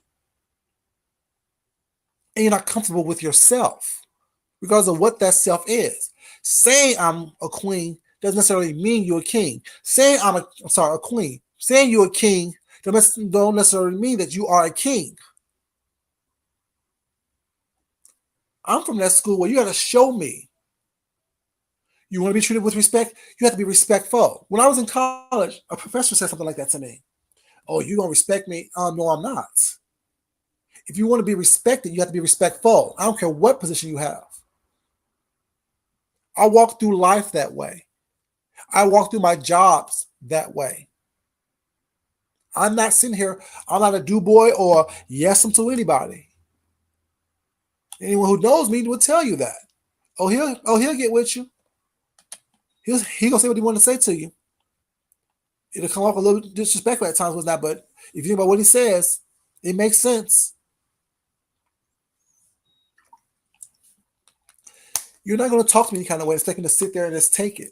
and you're not comfortable with yourself because of what that self is. Saying I'm a queen doesn't necessarily mean you're a king. Saying I'm a queen. Saying you're a king don't necessarily mean that you are a king. I'm from that school where you got to show me. You want to be treated with respect, you have to be respectful. When I was in college, a professor said something like that to me. Oh, you gonna respect me? No, I'm not. If you want to be respected, you have to be respectful. I don't care what position you have. I walk through life that way. I walk through my jobs that way. I'm not sitting here, I'm not a do boy or yes I'm to anybody. Anyone who knows me will tell you that. He'll get with you. He gonna say what he want to say to you. It'll come off a little disrespectful at times, was not. But if you think about what he says, it makes sense. You're not going to talk to me any kind of way, expecting to sit there and just take it.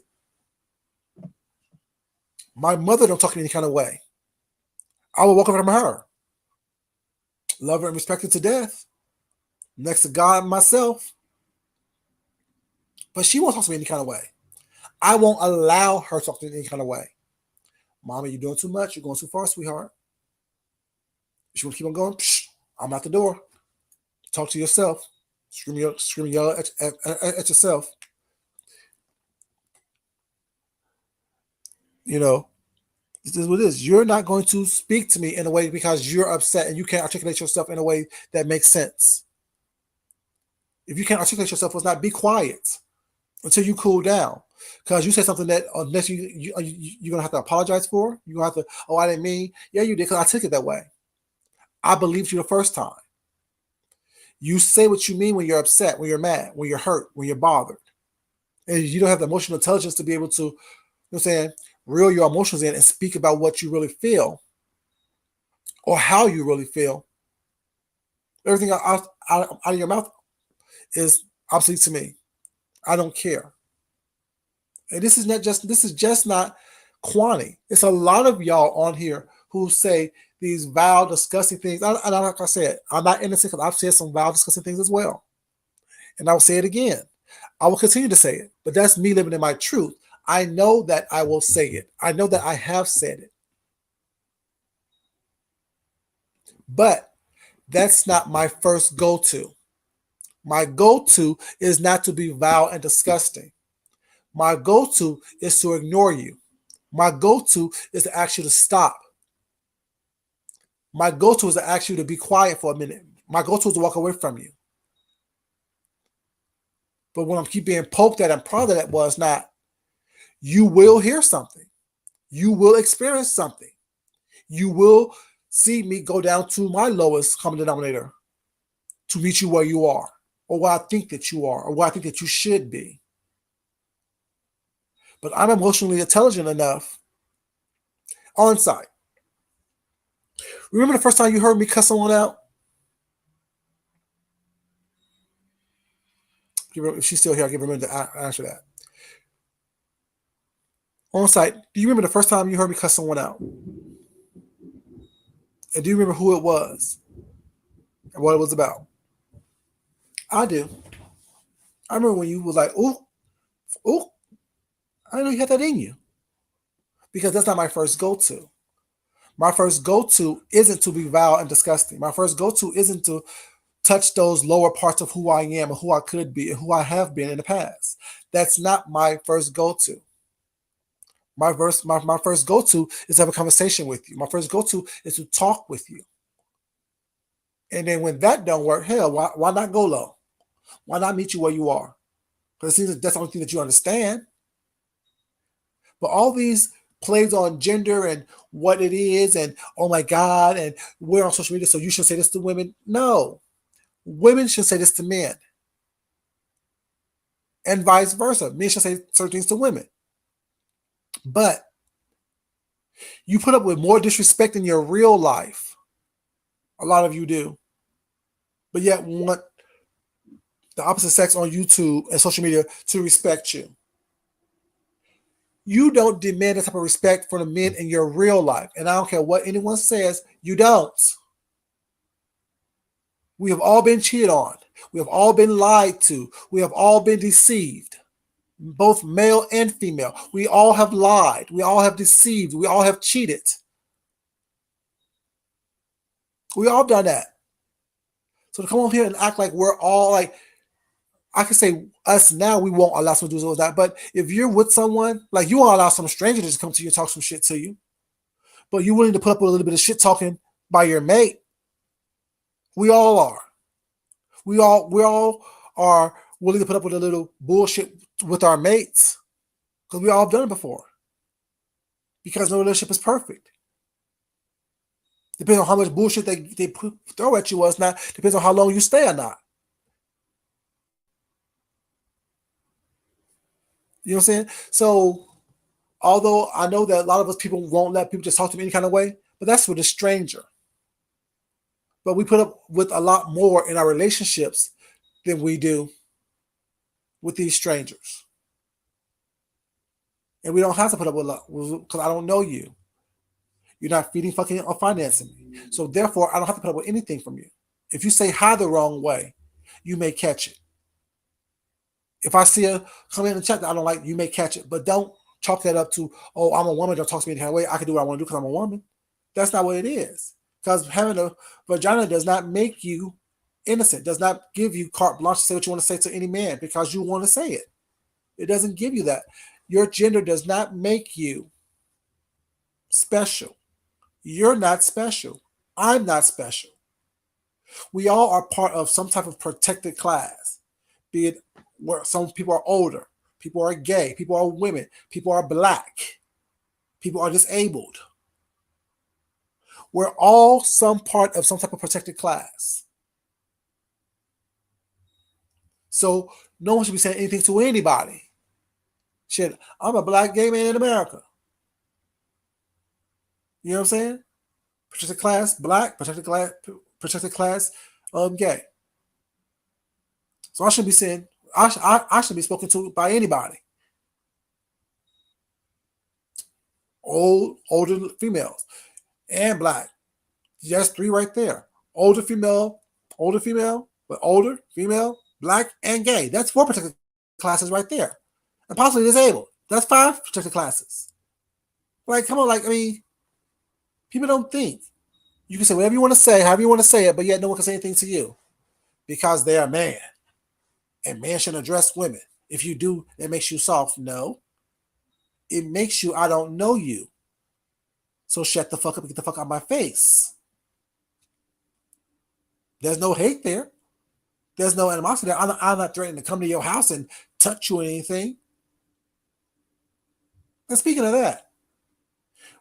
My mother don't talk to me any kind of way. I will walk over from her, love her and respect her to death, next to God and myself. But she won't talk to me any kind of way. I won't allow her to talk to me any kind of way. Mommy, you're doing too much. You're going too far, sweetheart. If you want to keep on going, I'm out the door. Talk to yourself. Scream yell at yourself. You know, this is what it is. You're not going to speak to me in a way because you're upset and you can't articulate yourself in a way that makes sense. If you can't articulate yourself, let's not be quiet until you cool down. Because you say something that unless you're going to have to apologize for. You're going to have to, oh, I didn't mean. Yeah, you did because I took it that way. I believed you the first time. You say what you mean when you're upset, when you're mad, when you're hurt, when you're bothered. And you don't have the emotional intelligence to be able to, you know what I'm saying, reel your emotions in and speak about what you really feel or how you really feel. Everything out of your mouth is obsolete to me. I don't care. And this is just not Kwani. It's a lot of y'all on here who say these vile, disgusting things. And like I said, I'm not innocent because I've said some vile, disgusting things as well. And I will say it again. I will continue to say it. But that's me living in my truth. I know that I will say it. I know that I have said it. But that's not my first go-to. My go-to is not to be vile and disgusting. My go-to is to ignore you. My go-to is to ask you to stop. My go-to is to ask you to be quiet for a minute. My go-to is to walk away from you. But when I keep being poked at and prodded at was not, you will hear something. You will experience something. You will see me go down to my lowest common denominator to meet you where you are, or where I think that you are, or where I think that you should be. But I'm emotionally intelligent enough on site. Remember the first time you heard me cuss someone out? If she's still here, I'll give her a minute to answer that. On site, do you remember the first time you heard me cuss someone out? And do you remember who it was and what it was about? I do. I remember when you was like, ooh, I know you had that in you. Because that's not my first go-to. My first go-to isn't to be vile and disgusting. My first go-to isn't to touch those lower parts of who I am and who I could be and who I have been in the past. That's not my first go-to. My first go-to is to have a conversation with you. My first go-to is to talk with you. And then when that don't work, hell, why not go low? Why not meet you where you are? Because it seems like that's the only thing that you understand. But all these plays on gender and what it is and, oh my God, and we're on social media, so you should say this to women. No. Women should say this to men. And vice versa. Men should say certain things to women. But you put up with more disrespect in your real life. A lot of you do. But yet want the opposite sex on YouTube and social media to respect you. You don't demand that type of respect from the men in your real life. And I don't care what anyone says, you don't. We have all been cheated on. We have all been lied to. We have all been deceived. Both male and female. We all have lied. We all have deceived. We all have cheated. We all done that. So to come on here and act like we're all like, I can say us now, we won't allow someone to do that. But if you're with someone, like you won't allow some stranger to just come to you and talk some shit to you. But you're willing to put up with a little bit of shit talking by your mate. We all are. We all are willing to put up with a little bullshit with our mates. Because we all have done it before. Because no relationship is perfect. Depends on how much bullshit they throw at you or not. Depends on how long you stay or not. You know what I'm saying? So Although I know that a lot of us people won't let people just talk to me any kind of way, but that's with a stranger. But we put up with a lot more in our relationships than we do with these strangers. And we don't have to put up with a lot because I don't know you. You're not feeding, fucking, or financing me. So therefore, I don't have to put up with anything from you. If you say hi the wrong way, you may catch it. If I see her come in and chat that I don't like, you may catch it. But don't chalk that up to, oh, I'm a woman, don't talk to me any kind of way. I can do what I want to do because I'm a woman. That's not what it is. Because having a vagina does not make you innocent, does not give you carte blanche to say what you want to say to any man because you want to say it. It doesn't give you that. Your gender does not make you special. You're not special. I'm not special. We all are part of some type of protected class, be it where some people are older, people are gay, people are women, people are black, people are disabled. We're all some part of some type of protected class. So no one should be saying anything to anybody. Shit, I'm a black gay man in America. You know what I'm saying? Protected class, black, protected class, gay. So I should be saying, I should be spoken to by anybody. Older females, and black. Just three right there. Older female, but older, female, black, and gay. That's 4 protected classes right there. And possibly disabled. That's 5 protected classes. Like, come on, like, I mean, people don't think. You can say whatever you want to say, however you want to say it, but yet no one can say anything to you. Because they're a man. And men shouldn't address women. If you do, it makes you soft. No. It makes you, I don't know you. So shut the fuck up and get the fuck out of my face. There's no hate there. There's no animosity there. I'm not threatening to come to your house and touch you or anything. And speaking of that,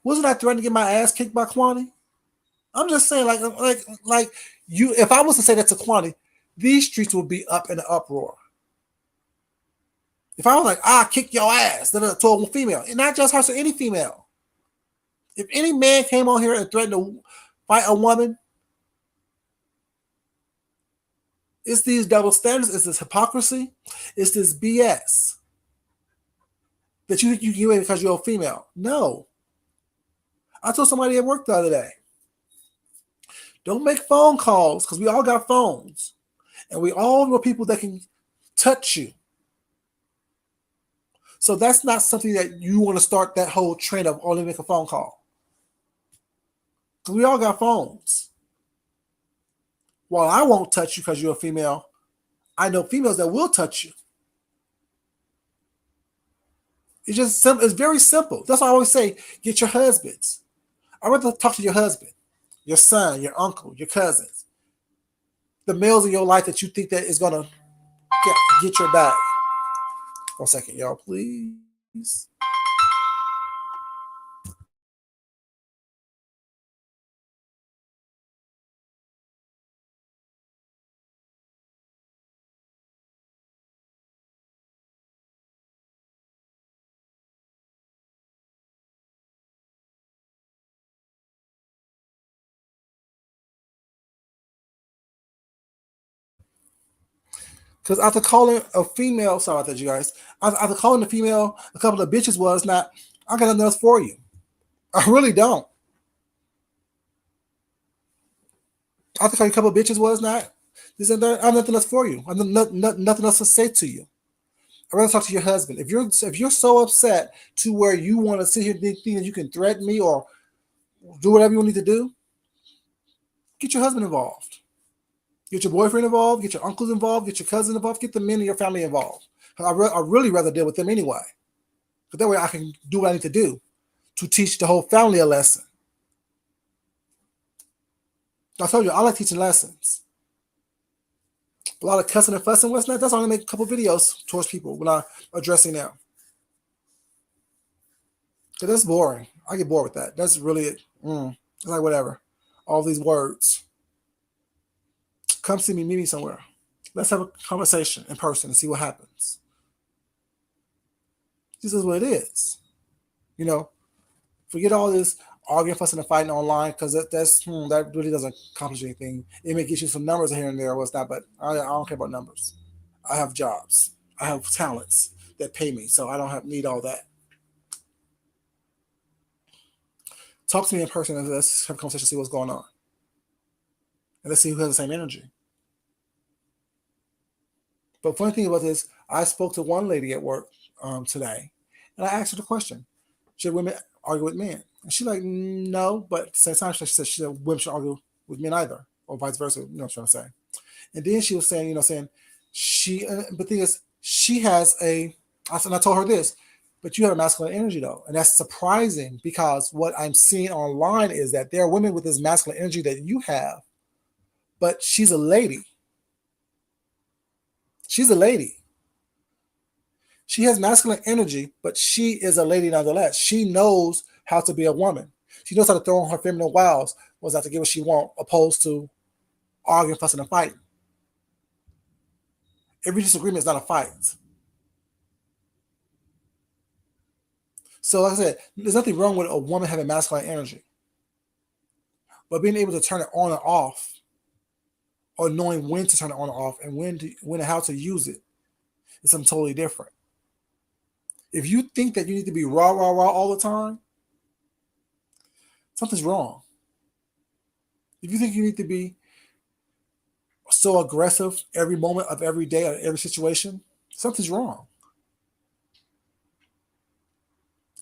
wasn't I threatening to get my ass kicked by Kwani? I'm just saying, like you. If I was to say that to Kwani, these streets would be up in an uproar. If I was like, I'll kick your ass to a female, and not just her, so any female. If any man came on here and threatened to fight a woman, it's these double standards, it's this hypocrisy, it's this BS that you think you can get away because you're a female. No. I told somebody at work the other day, don't make phone calls because we all got phones. And we all know people that can touch you. So that's not something that you want to start that whole trend of only make a phone call. Because we all got phones. While I won't touch you because you're a female, I know females that will touch you. It's just simple. It's very simple. That's why I always say, get your husbands. I'd rather talk to your husband, your son, your uncle, your cousins, the males in your life that you think that is gonna get your back. 1 second, y'all, please. Because after calling a female, sorry about that, you guys. After calling the female a couple of bitches was not, I got nothing else for you. I really don't. After calling a couple of bitches was not, this and that, I have nothing else for you. I have nothing else to say to you. I'd rather talk to your husband. If you're so upset to where you want to sit here and think that you can threaten me or do whatever you need to do, get your husband involved. Get your boyfriend involved, get your uncles involved, get your cousins involved, get the men in your family involved. I really rather deal with them anyway. But that way I can do what I need to do to teach the whole family a lesson. I told you, I like teaching lessons. A lot of cussing and fussing, what's not? That's why I make a couple videos towards people when I'm addressing them. Because that's boring. I get bored with that. That's really it. It's like whatever. All these words. Come see me, meet me somewhere. Let's have a conversation in person and see what happens. This is what it is. You know, forget all this arguing, fussing, and fighting online because that really doesn't accomplish anything. It may get you some numbers here and there, or what's not, but I don't care about numbers. I have jobs. I have talents that pay me, so I don't need all that. Talk to me in person and let's have a conversation, see what's going on, and let's see who has the same energy. But funny thing about this, I spoke to one lady at work today, and I asked her the question: should women argue with men? And she's like, no, but at the same time, she said women should argue with men either, or vice versa. You know what I'm trying to say? And then she was saying, saying she, but the thing is, she has and I told her this, but you have a masculine energy though. And that's surprising because what I'm seeing online is that there are women with this masculine energy that you have, but she's a lady. She's a lady. She has masculine energy, but she is a lady nonetheless. She knows how to be a woman. She knows how to throw on her feminine wiles, was not to get what she wants, opposed to arguing, fussing, and fighting. Every disagreement is not a fight. So, like I said, there's nothing wrong with a woman having masculine energy, but being able to turn it on and off, or knowing when to turn it on and off, and when and how to use it, is something totally different. If you think that you need to be raw, raw, raw all the time, something's wrong. If you think you need to be so aggressive every moment of every day or every situation, something's wrong.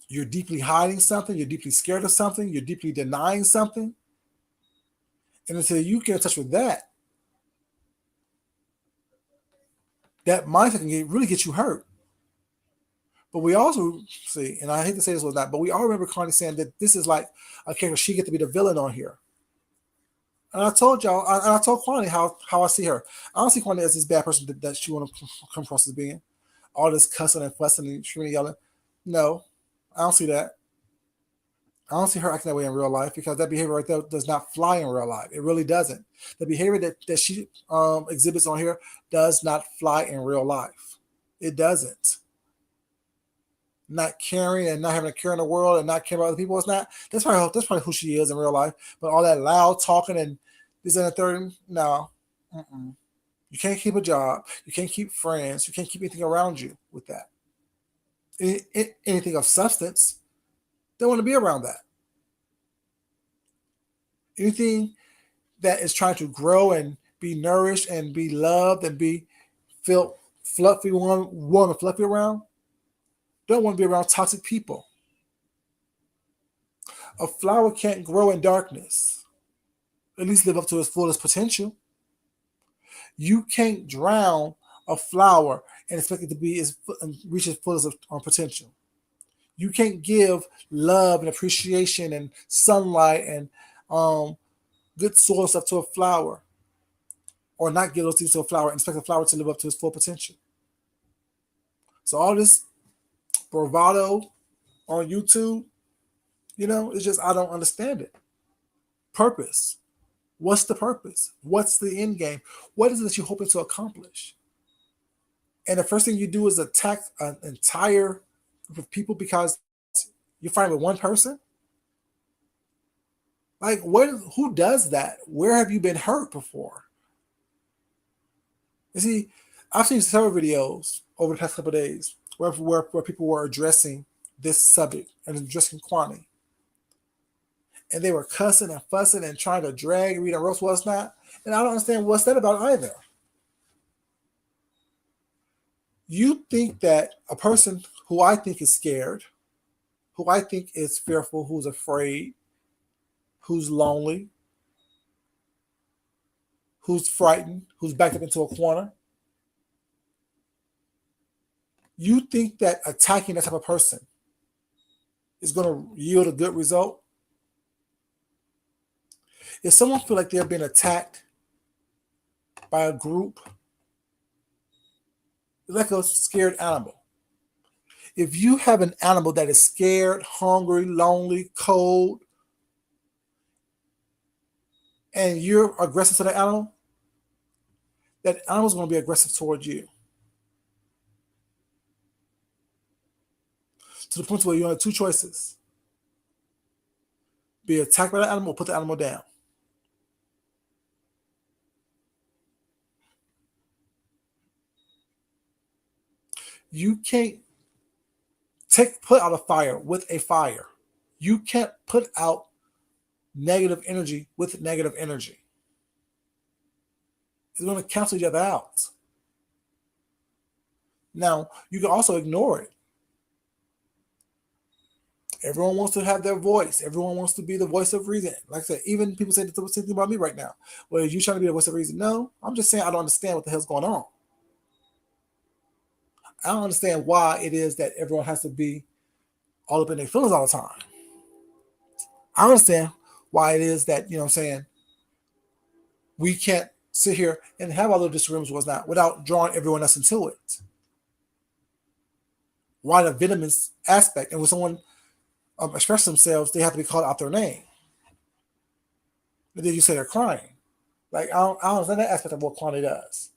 You're deeply hiding something, you're deeply scared of something, you're deeply denying something. And until you get in touch with that, that mindset can really get you hurt. But we also see, and I hate to say this was not, but we all remember Connie saying that this is like a character, she get to be the villain on here. And I told y'all, I told Kwani how I see her. I don't see Kwani as this bad person that she want to come across as being. All this cussing and fussing and screaming and yelling. No, I don't see that. I don't see her acting that way in real life because that behavior right there does not fly in real life. It really doesn't. The behavior that she exhibits on here does not fly in real life. It doesn't. Not caring and not having a care in the world and not caring about other people. It's not. That's probably who she is in real life. But all that loud talking and this and the third, no. Mm-mm. You can't keep a job. You can't keep friends. You can't keep anything around you with that. Anything of substance, don't want to be around that. Anything that is trying to grow and be nourished and be loved and be feel fluffy, warm and fluffy around, don't want to be around toxic people. A flower can't grow in darkness, at least live up to its fullest potential. You can't drown a flower and expect it to be reach its fullest potential. You can't give love and appreciation and sunlight and good soil stuff to a flower, or not give those things to a flower and expect the flower to live up to its full potential. So all this bravado on YouTube, it's just I don't understand it. Purpose. What's the purpose? What's the end game? What is it that you're hoping to accomplish? And the first thing you do is attack an entire group of people because you're fighting with one person? Like, who does that? Where have you been hurt before? You see, I've seen several videos over the past couple of days where people were addressing this subject and addressing Kwani. And they were cussing and fussing and trying to drag Rita Rose was not. And I don't understand what's that about either. You think that a person who I think is scared, who I think is fearful, who's afraid, who's lonely, who's frightened, who's backed up into a corner, you think that attacking that type of person is going to yield a good result? If someone feels like they're being attacked by a group, it's like a scared animal. If you have an animal that is scared, hungry, lonely, cold, and you're aggressive to the animal, that animal's going to be aggressive towards you. To the point where you have two choices: be attacked by the animal or put the animal down. You can't put out a fire with a fire. You can't put out negative energy with negative energy. It's going to cancel each other out. Now, you can also ignore it. Everyone wants to have their voice. Everyone wants to be the voice of reason. Like I said, even people say the same thing about me right now. Well, are you trying to be the voice of reason? No, I'm just saying I don't understand what the hell's going on. I don't understand why it is that everyone has to be all up in their feelings all the time. I understand why it is that, you know what I'm saying, we can't sit here and have all the disagreements without drawing everyone else into it. Why the venomous aspect? And when someone expresses themselves, they have to be called out their name. But then you say they're crying. Like, I don't understand that aspect of what Kwani does.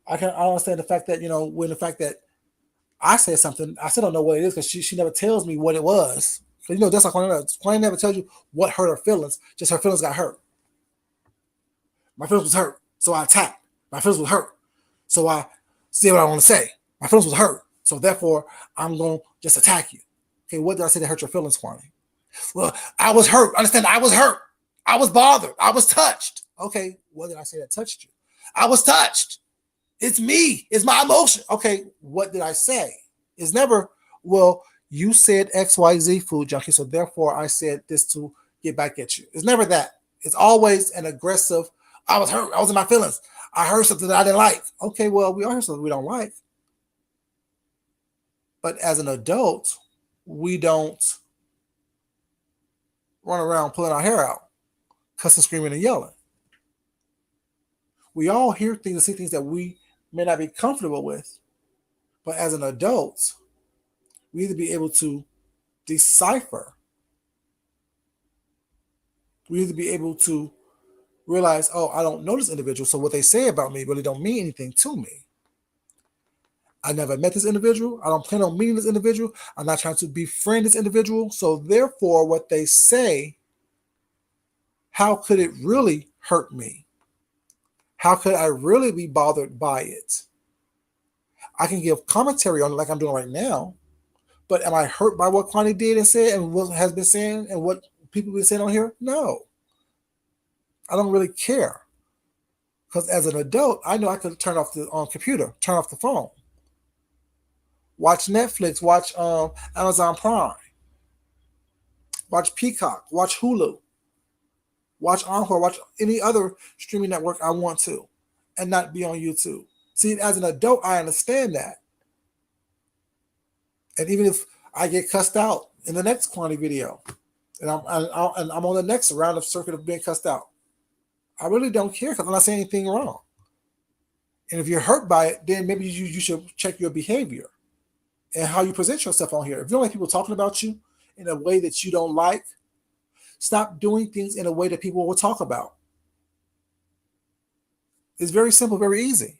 I don't understand the fact that, when the fact that I said something, I still don't know what it is because she never tells me what it was. Because, that's like Kwani does. Kwani never tells you what hurt her feelings, just her feelings got hurt. My feelings was hurt, so I attacked. My feelings was hurt, so I say what I want to say. My feelings was hurt, so therefore I'm going to just attack you. Okay, what did I say that hurt your feelings, Kwani? Well, I was hurt. Understand, I was hurt. I was bothered. I was touched. Okay, what did I say that touched you? I was touched. It's me. It's my emotion. Okay, what did I say? It's never, well, you said XYZ, food junkie, so therefore I said this to get back at you. It's never that. It's always an aggressive, I was hurt. I was in my feelings. I heard something that I didn't like. Okay, well, we all heard something we don't like. But as an adult, we don't run around pulling our hair out, cussing, screaming, and yelling. We all hear things and see things that we may not be comfortable with. But as an adult, we need to be able to decipher. We need to be able to realize, oh, I don't know this individual, so what they say about me really don't mean anything to me. I never met this individual. I don't plan on meeting this individual. I'm not trying to befriend this individual. So therefore, what they say, how could it really hurt me? How could I really be bothered by it? I can give commentary on it like I'm doing right now, but am I hurt by what Kwani did and said and what has been saying and what people have been saying on here? No. I don't really care. Because as an adult, I know I could turn off the computer, turn off the phone, watch Netflix, watch Amazon Prime, watch Peacock, watch Hulu, watch Encore, watch any other streaming network I want to, and not be on YouTube. See, as an adult, I understand that. And even if I get cussed out in the next Kwani video, and I'm on the next round of circuit of being cussed out, I really don't care because I'm not saying anything wrong. And if you're hurt by it, then maybe you should check your behavior and how you present yourself on here. If you don't like people talking about you in a way that you don't like, stop doing things in a way that people will talk about. It's very simple, very easy.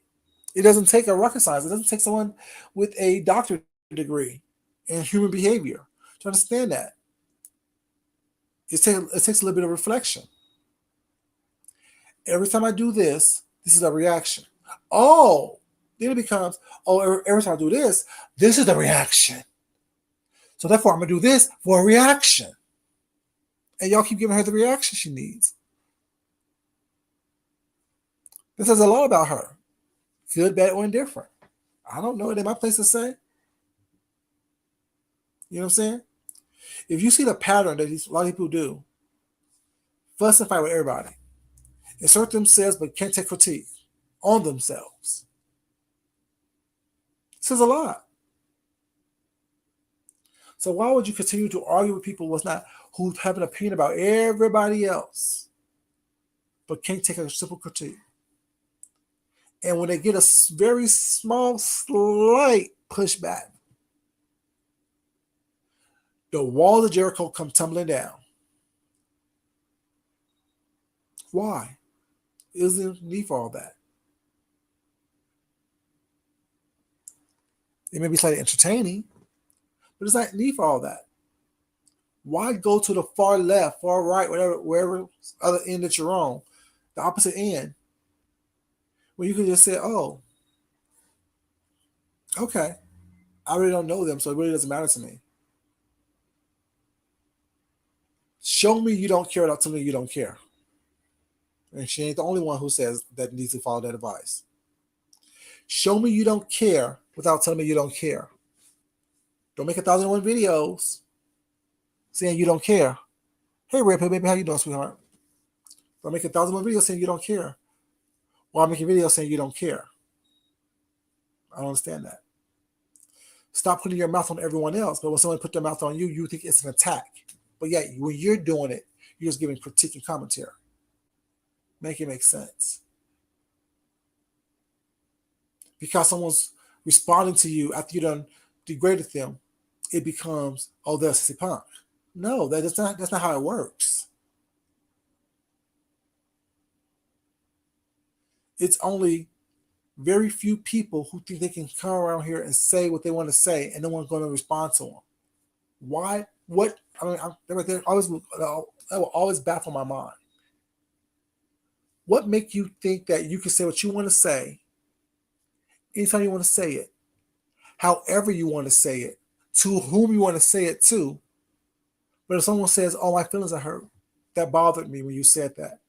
It doesn't take a rocket science. It doesn't take someone with a doctorate degree in human behavior to understand that. It takes a little bit of reflection. Every time I do this, this is a reaction. Oh, then it becomes, oh, every time I do this, this is the reaction. So therefore, I'm going to do this for a reaction. And y'all keep giving her the reaction she needs. This says a lot about her. Good, bad, or indifferent. I don't know. It ain't my place to say. You know what I'm saying? If you see the pattern that a lot of people do, fuss and fight with everybody, insert themselves but can't take critique on themselves. This is a lot. So why would you continue to argue with people who have an opinion about everybody else, but can't take a simple critique? And when they get a very small, slight pushback, the wall of Jericho come tumbling down. Why? Isn't need for all that. It may be slightly entertaining, But there's not need for all that. Why go to the far left, far right, wherever other end that you're on, the opposite end, when you can just say, "Oh, okay, I really don't know them, so it really doesn't matter to me." Show me you don't care without telling me you don't care. And she ain't the only one who says that needs to follow that advice. Show me you don't care without telling me you don't care. Don't make 1,001 videos saying you don't care. Hey, Red Pill, baby, how you doing, sweetheart? Don't make 1,001 videos saying you don't care. Or I'm making videos saying you don't care. I don't understand that. Stop putting your mouth on everyone else, but when someone put their mouth on you, you think it's an attack. But yeah, when you're doing it, you're just giving critique and commentary. Make it make sense. Because someone's responding to you after you done degraded them, it becomes, oh, they're a sissy punk. No, that's not how it works. It's only very few people who think they can come around here and say what they want to say, and no one's going to respond to them. Why? What? I mean, that will always baffle my mind. What make you think that you can say what you want to say anytime you want to say it, however you want to say it, to whom you want to say it to? But if someone says, "Oh, my feelings are hurt," that bothered me when you said that.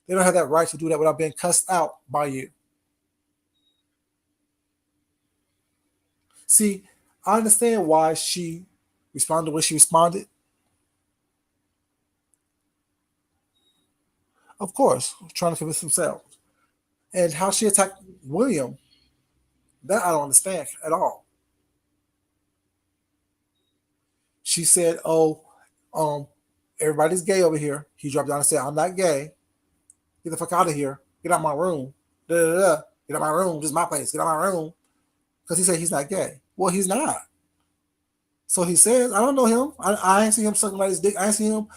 They don't have that right to do that without being cussed out by you. See, I understand why she responded the way she responded. Of course, trying to convince himself. And how she attacked William, that I don't understand at all. She said, "Oh, everybody's gay over here." He dropped down and said, "I'm not gay. Get the fuck out of here. Get out of my room. Da, da, da. Get out of my room. This is my place. Get out of my room." Because he said he's not gay. Well, he's not. So he says, I don't know him. I ain't see him sucking somebody's dick. I ain't see him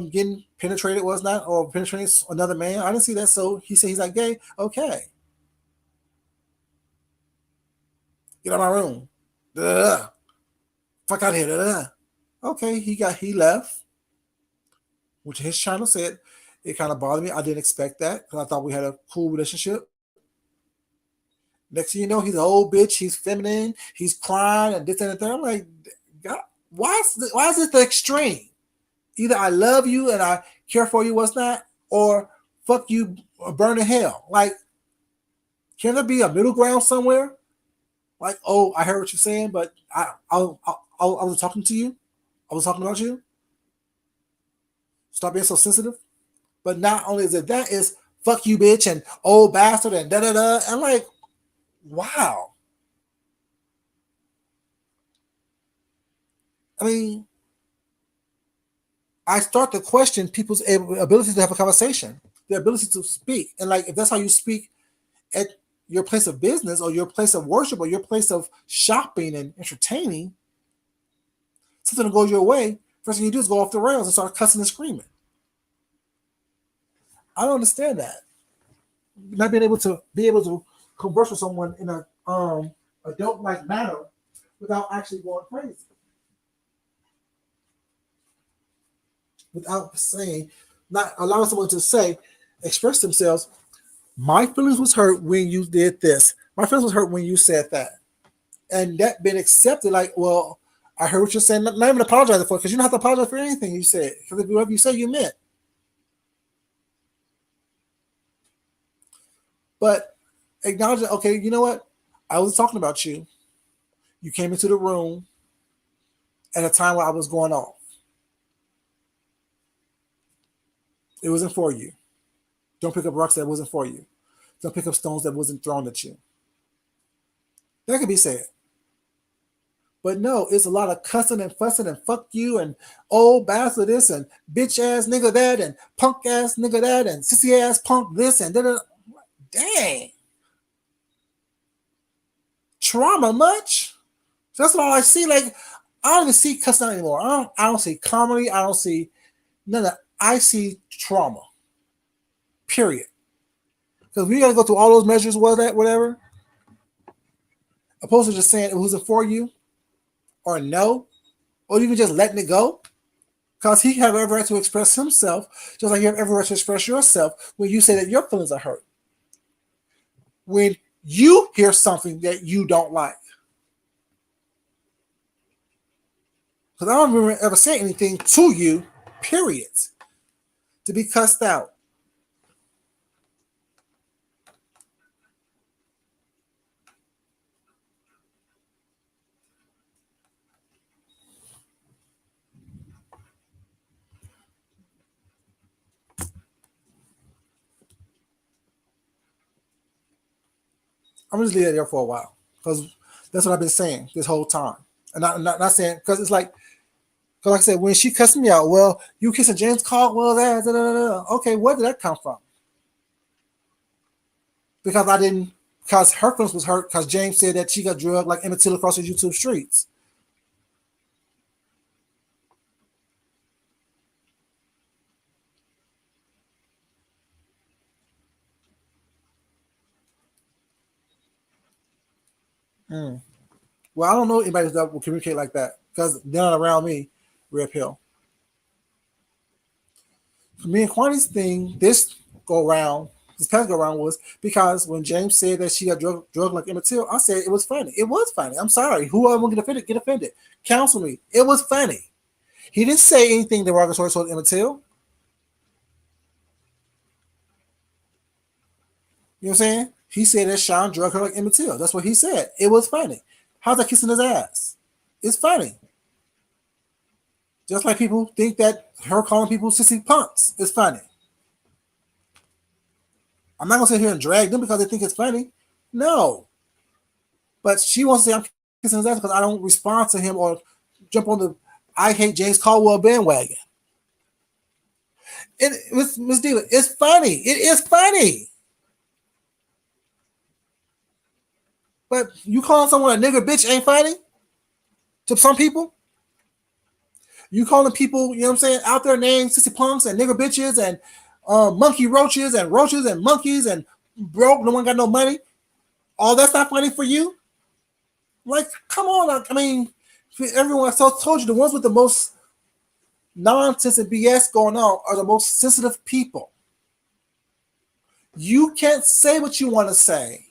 getting penetrated, was not, or penetrating another man. I didn't see that. So he said he's not gay. Okay. Get out of my room. Da, da, da. Fuck out of here. Da, da, da. Okay, he left, which his channel said it kind of bothered me. I didn't expect that because I thought we had a cool relationship. Next thing you know, he's an old bitch. He's feminine. He's crying and this and that. I'm like, God, why is it the extreme? Either I love you and I care for you, what's not, or fuck you, or burn in hell. Like, can there be a middle ground somewhere? Like, oh, I heard what you're saying, but I was talking to you. I was talking about you. Stop being so sensitive. But not only is it that, is fuck you, bitch, and old bastard, and da da da. I'm like, wow. I mean, I start to question people's ability to have a conversation, their ability to speak. And like, if that's how you speak at your place of business or your place of worship or your place of shopping and entertaining, something goes your way, first thing you do is go off the rails and start cussing and screaming. I don't understand that. Not being able to converse with someone in a adult-like manner without actually going crazy. Without saying, not allowing someone to say, express themselves. My feelings was hurt when you did this. My feelings was hurt when you said that. And that been accepted, like, well, I heard what you're saying, not even apologizing for it, because you don't have to apologize for anything you said. Because whatever you say, you meant. But acknowledge that, okay, you know what? I was talking about you. You came into the room at a time where I was going off. It wasn't for you. Don't pick up rocks that wasn't for you. Don't pick up stones that wasn't thrown at you. That could be said. But no, it's a lot of cussing and fussing and fuck you and old bastard this and bitch ass nigga that and punk ass nigga that and sissy ass punk this and da. Dang. Trauma much? That's all I see. Like, I don't even see cussing anymore. I don't see comedy. I don't see none of that. I see trauma. Period. Because we got to go through all those measures, whatever, opposed to just saying it wasn't for you, or no, or even just letting it go. Because he have every right to express himself, just like you have every right to express yourself when you say that your feelings are hurt. When you hear something that you don't like. Because I don't remember ever saying anything to you, period, to be cussed out. I'm just leave it there for a while because that's what I've been saying this whole time. And not saying because it's like, because like I said, when she cussed me out, well, you kissing James Caldwell, okay, where did that come from? Because I didn't, because her feelings was hurt because James said that she got drugged like Emmett Till across the YouTube streets. Mm. Well, I don't know anybody that will communicate like that because they're not around me, Red Pill. For me and Kwani's thing, this past go round was because when James said that she got drugged like Emmett Till, I said it was funny. It was funny. I'm sorry. Who am I going to get offended? Get offended. Counsel me. It was funny. He didn't say anything derogatory towards Emmett Till. You know what I'm saying? He said that Sean drugged her like Emmett Till. That's what he said. It was funny. How's that kissing his ass? It's funny. Just like people think that her calling people sissy punks is funny. I'm not gonna sit here and drag them because they think it's funny. No. But she wants to say I'm kissing his ass because I don't respond to him or jump on the I hate James Caldwell bandwagon. And Miss Diva, it's funny. It is funny. But you calling someone a nigger bitch ain't funny to some people. You calling people, you know what I'm saying, out there named sissy punks and nigger bitches and monkey roaches and monkeys and broke, no one got no money. All that's not funny for you? Like, come on. I mean, everyone told you the ones with the most nonsense and BS going on are the most sensitive people. You can't say what you want to say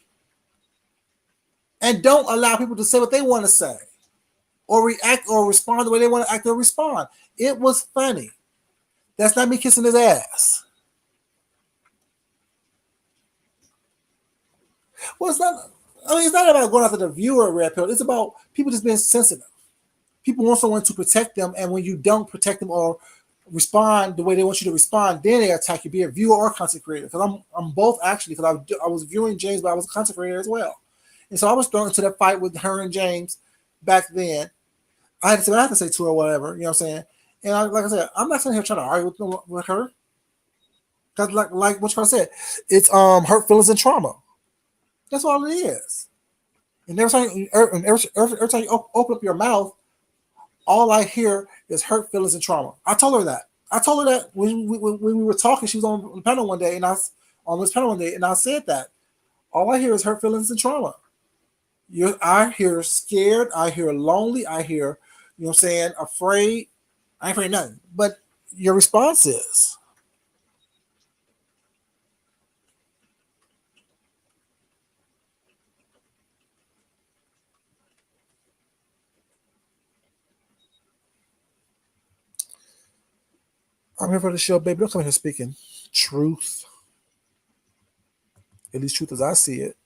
and don't allow people to say what they want to say or react or respond the way they want to act or respond. It was funny. That's not me kissing his ass. Well, it's not. I mean, it's not about going after the viewer, Red Pill. It's about people just being sensitive. People want someone to protect them, and when you don't protect them or respond the way they want you to respond, then they attack you, be a viewer or content creator. Because I'm both actually. Because I was viewing James, but I was a content creator as well, and so I was thrown into that fight with her and James back then. I had to say what I had to say to her, or whatever. You know what I'm saying? And like I said, I'm not sitting here trying to argue with her. Because like what you said, it's hurt feelings and trauma. That's all it is. And every time you open up your mouth, all I hear is hurt feelings and trauma. I told her that. I told her that when we were talking, she was on the panel one day, and I said that all I hear is hurt feelings and trauma. I hear scared. I hear lonely. I hear, you know what I'm saying, afraid. I ain't afraid of nothing. But your response is. I'm here for the show, baby. Don't come here speaking truth. At least truth as I see it.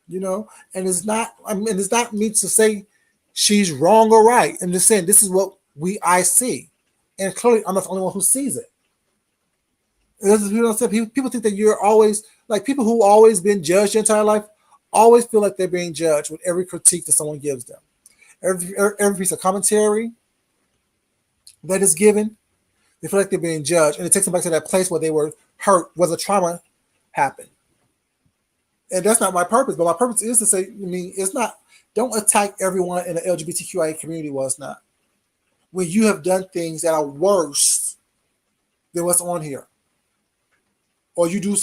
You know, and it's not. I mean, it's not me to say she's wrong or right. I'm just saying this is what I see, and clearly I'm not the only one who sees it. People think that you're always like people who always been judged their entire life always feel like they're being judged with every critique that someone gives them. Every piece of commentary that is given, they feel like they're being judged, and it takes them back to that place where they were hurt, where the trauma happened. And that's not my purpose. But my purpose is to say, I mean, it's not. Don't attack everyone in the LGBTQIA community. Was not when you have done things that are worse than what's on here, or you do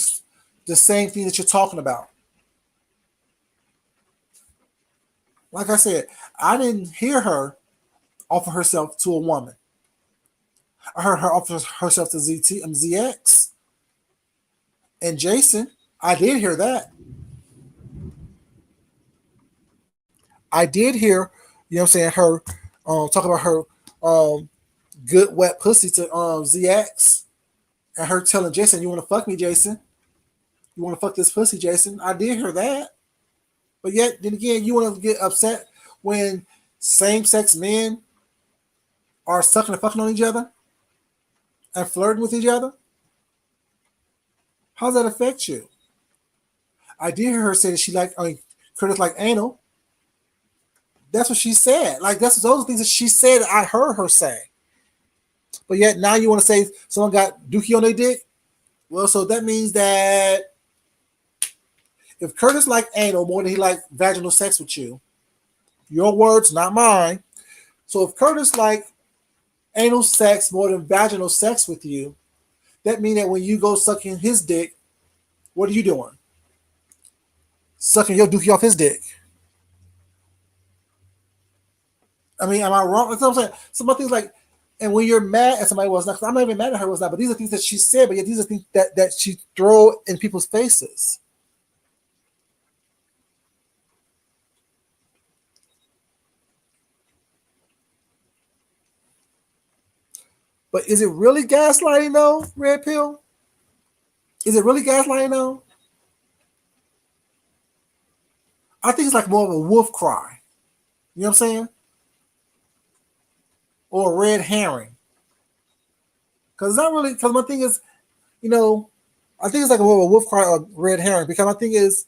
the same thing that you're talking about. Like I said, I didn't hear her offer herself to a woman. I heard her offer herself to ZX and Jason. I did hear that. I did hear, you know what I'm saying, her talk about her um, good wet pussy to ZX and her telling Jason, "You want to fuck me, Jason? You want to fuck this pussy, Jason?" I did hear that. But yet, then again, you want to get upset when same sex men are sucking and fucking on each other and flirting with each other? How does that affect you? I did hear her say that she like, Curtis like anal. That's what she said. Like that's those are things that she said. I heard her say. But yet now you want to say someone got dookie on their dick? Well, so that means that if Curtis like anal more than he like vaginal sex with you, your words, not mine. So if Curtis like anal sex more than vaginal sex with you, that means that when you go sucking his dick, what are you doing? Sucking your dookie off his dick. I mean, am I wrong? That's what I'm saying. Some of things like, and when you're mad at somebody was not, I'm not even mad at her was not, but these are things that she said, but yet these are things that she throw in people's faces. But is it really gaslighting though, Red Pill? Is it really gaslighting though? I think it's like more of a wolf cry. You know what I'm saying? Or a red herring. Because it's not really, because my thing is, you know, I think it's like more of a wolf cry or red herring. Because my thing is,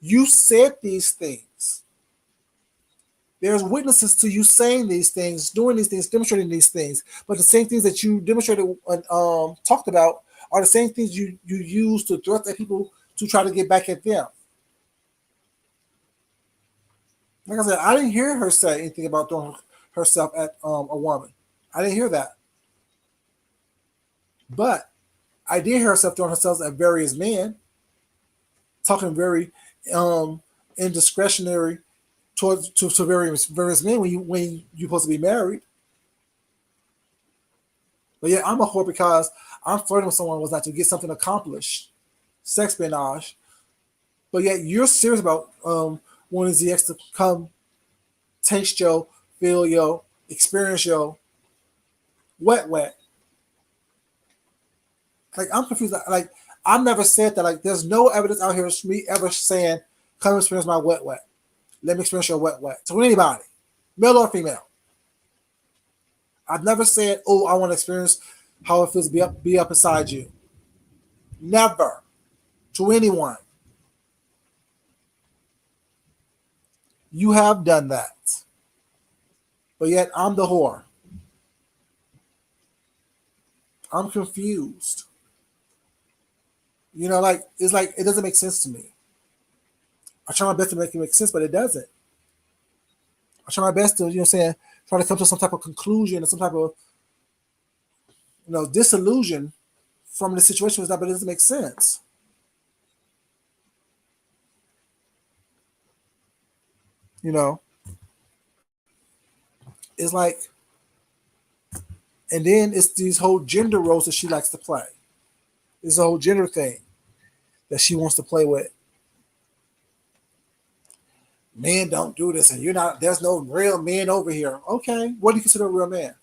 you said these things. There's witnesses to you saying these things, doing these things, demonstrating these things. But the same things that you demonstrated and talked about are the same things you use to thrust at people to try to get back at them. Like I said, I didn't hear her say anything about throwing herself at a woman. I didn't hear that. But I did hear herself throwing herself at various men, talking very indiscretionary towards to various men when you're supposed to be married. But yeah, I'm a whore because I'm flirting with someone was not to get something accomplished, sex espionage. But yet you're serious about wanting ZX to come taste yo, feel yo, experience yo, wet. Like I'm confused. Like I've never said that. Like there's no evidence out here of me ever saying, "Come experience my wet." Let me experience your wet. To anybody, male or female. I've never said, "Oh, I want to experience how it feels to be up inside you." Never to anyone. You have done that, but yet I'm the whore. I'm confused. You know, like it's like it doesn't make sense to me. I try my best to make it make sense, but it doesn't. I try my best to, saying, try to come to some type of conclusion or some type of, disillusion from the situation, but it doesn't make sense. You know, it's like, and then it's these whole gender roles that she likes to play. It's a whole gender thing that she wants to play with. Men don't do this, and you're not. There's no real men over here. Okay, what do you consider a real man?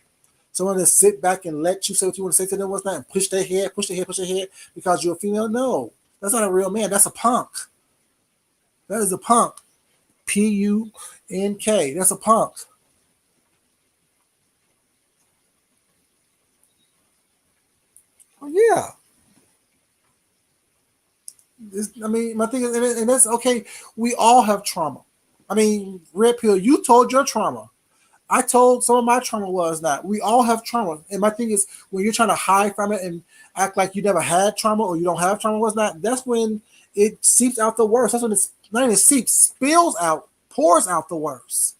Someone to sit back and let you say what you want to say to them, what's not, and push their head because you're a female? No, that's not a real man. That's a punk. That is a punk. PUNK. That's a punk. Oh, yeah. I mean, my thing is, and that's okay. We all have trauma. I mean, Red Pill, you told your trauma. I told some of my trauma was that we all have trauma. And my thing is, when you're trying to hide from it and act like you never had trauma or you don't have trauma, was not. That's when it seeps out the worst. That's when it's not even seeps, spills out, pours out the worst,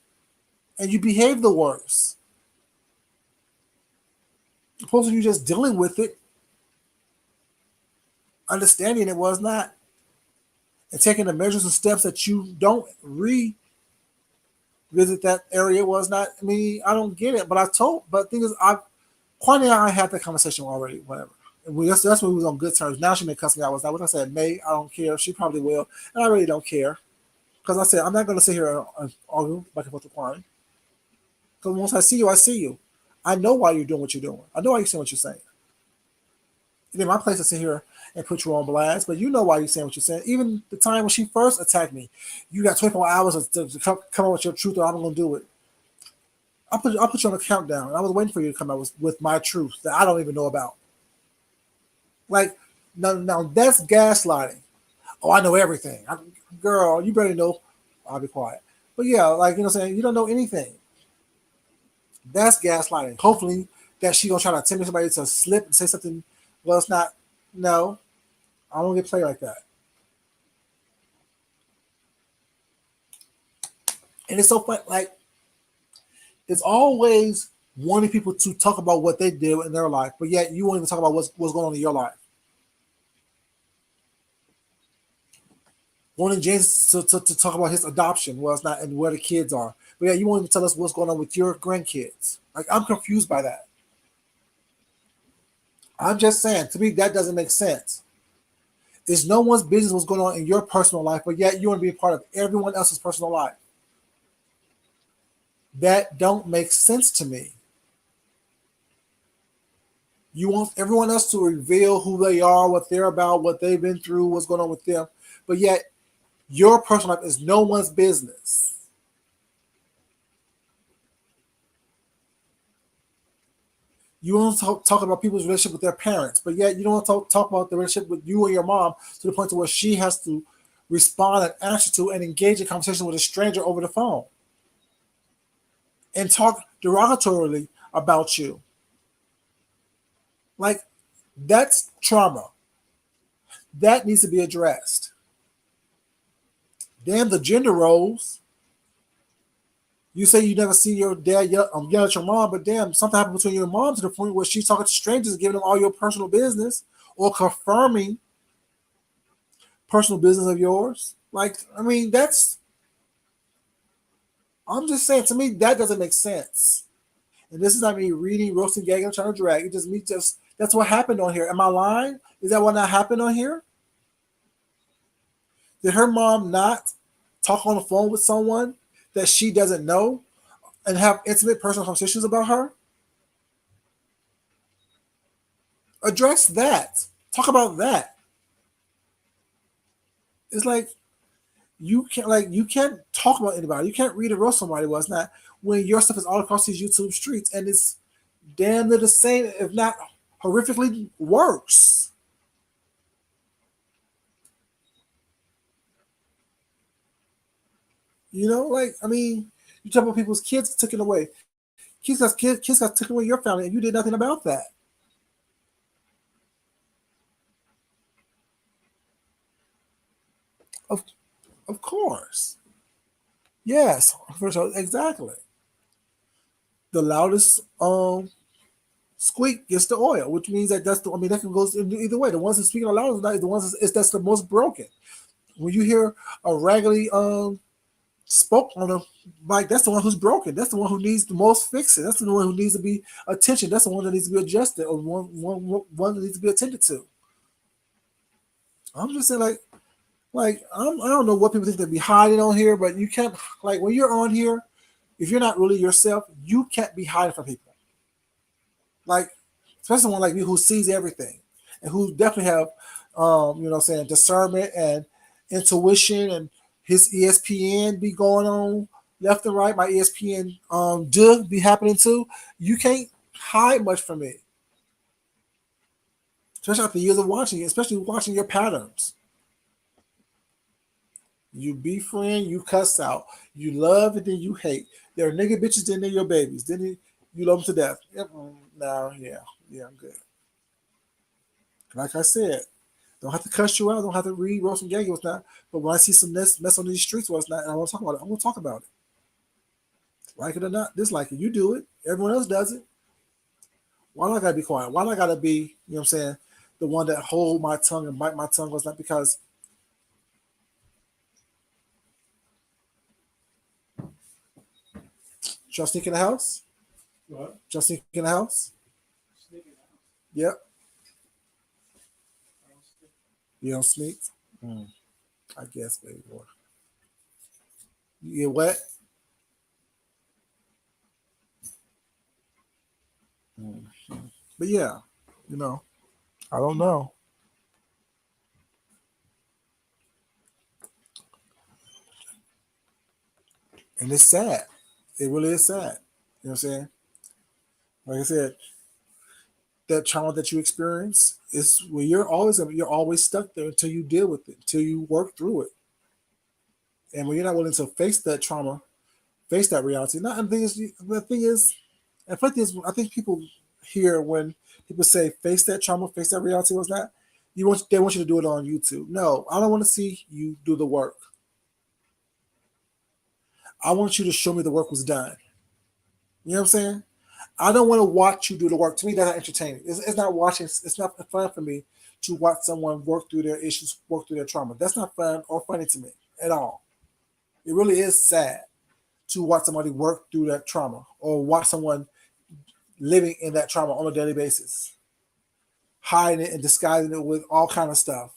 and you behave the worst. Opposed to you just dealing with it, understanding it was not, and taking the measures and steps that you don't visit that area was not. I mean, I don't get it. But But the thing is, Quantity and I had that conversation already. Whatever. That's when we was on good terms. Now she may cuss me out. Was that what I said? May I don't care. She probably will, and I really don't care because I said I'm not going to sit here and argue back and forth with Quantity. Because once I see you, I see you. I know why you're doing what you're doing. I know why you're saying what you're saying. It ain't my place to sit here and put you on blast, but you know why you're saying what you're saying. Even the time when she first attacked me, you got 24 hours to come up with your truth, or I'm going to do it. I'll put you on a countdown. And I was waiting for you to come out with my truth that I don't even know about. Like, now that's gaslighting. Oh, I know everything. Girl, you better know. I'll be quiet. But yeah, like, what I'm saying, you don't know anything. That's gaslighting. Hopefully that she gonna try to intimidate somebody to slip and say something. Well, it's not. No, I don't get played like that. And it's so fun. Like, it's always wanting people to talk about what they did in their life, but yet you won't even talk about what's going on in your life. Wanting James to talk about his adoption, well, it's not, and where the kids are. But yeah, you won't even tell us what's going on with your grandkids. Like, I'm confused by that. I'm just saying, to me, that doesn't make sense. It's no one's business what's going on in your personal life, but yet you want to be a part of everyone else's personal life. That don't make sense to me. You want everyone else to reveal who they are, what they're about, what they've been through, what's going on with them, but yet your personal life is no one's business. You want to talk about people's relationship with their parents, but yet you don't want to talk about the relationship with you and your mom to the point to where she has to respond and answer to and engage in conversation with a stranger over the phone and talk derogatorily about you. Like, that's trauma. That needs to be addressed. Damn the gender roles. You say you never see your dad yell at your mom, but damn, something happened between your mom to the point where she's talking to strangers and giving them all your personal business or confirming personal business of yours. Like, I mean, I'm just saying, to me, that doesn't make sense. And this is not me reading, roasting, gagging, trying to drag. It just me just, that's what happened on here. Am I lying? Is that what not happened on here? Did her mom not talk on the phone with someone that she doesn't know and have intimate personal conversations about her? Address that. Talk about that. It's like you can't talk about anybody. You can't read and roast somebody was not when your stuff is all across these YouTube streets and it's damn near the same, if not horrifically worse. Like, I mean, you talk about people's kids taken away. Kids got taken away your family, and you did nothing about that. Of of course, yes, for sure, exactly. The loudest squeak gets the oil, which means that that's the. I mean, that can go either way. The ones that speaking the loudest is the ones that's the most broken. When you hear a raggedy spoke on a mic, that's the one who's broken. That's the one who needs the most fixing. That's the one who needs to be attention. That's the one that needs to be adjusted, or one that needs to be attended to. I'm just saying, I don't know what people think they be hiding on here, but you can't, like, when you're on here, if you're not really yourself, you can't be hiding from people. Like, especially someone like me who sees everything and who definitely have, what I'm saying, discernment and intuition, and his ESPN be going on left and right. My ESPN do be happening too. You can't hide much from me, especially after years of watching, especially watching your patterns. You befriend, you cuss out. You love and then you hate. There are nigga bitches, then they're your babies. You love them to death. Yep. No, yeah, I'm good. Like I said, don't have to cuss you out. Don't have to read roast and gag. What's not. But when I see some mess on these streets, what's not, and I want to talk about it. I'm gonna talk about it. Like it or not, dislike it. You do it. Everyone else does it. Why do I gotta be quiet? Why do I gotta be, what I'm saying, the one that hold my tongue and bite my tongue? Was not because Y'all sneak in the house? What? Y'all sneak in the house? Sneaking out. Yep. I don't sneak. You don't sneak? Mm, I guess, baby boy. You get wet? Mm. But yeah, you know, I don't know. And it's sad. It really is sad. You know what I'm saying? Like I said, that trauma that you experience is where you're always stuck there until you deal with it, until you work through it. And when you're not willing to face that trauma, face that reality, not and the thing is, and funny thing is, I think people hear when people say face that trauma, face that reality was that they want you to do it on YouTube. No, I don't want to see you do the work. I want you to show me the work was done. You know what I'm saying? I don't want to watch you do the work. To me, that's not entertaining. It's not watching. It's not fun for me to watch someone work through their issues, work through their trauma. That's not fun or funny to me at all. It really is sad to watch somebody work through that trauma or watch someone living in that trauma on a daily basis, hiding it and disguising it with all kind of stuff,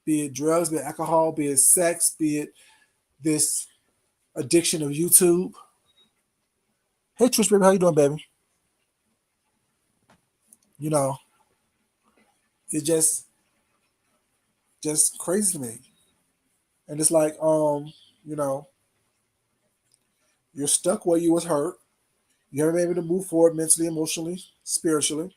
be it drugs, be it alcohol, be it sex, be it this addiction of YouTube. Hey, Trish, baby, how you doing, baby? You know, it just crazy to me. And it's like, you know, you're stuck where you was hurt. You haven't been able to move forward mentally, emotionally, spiritually.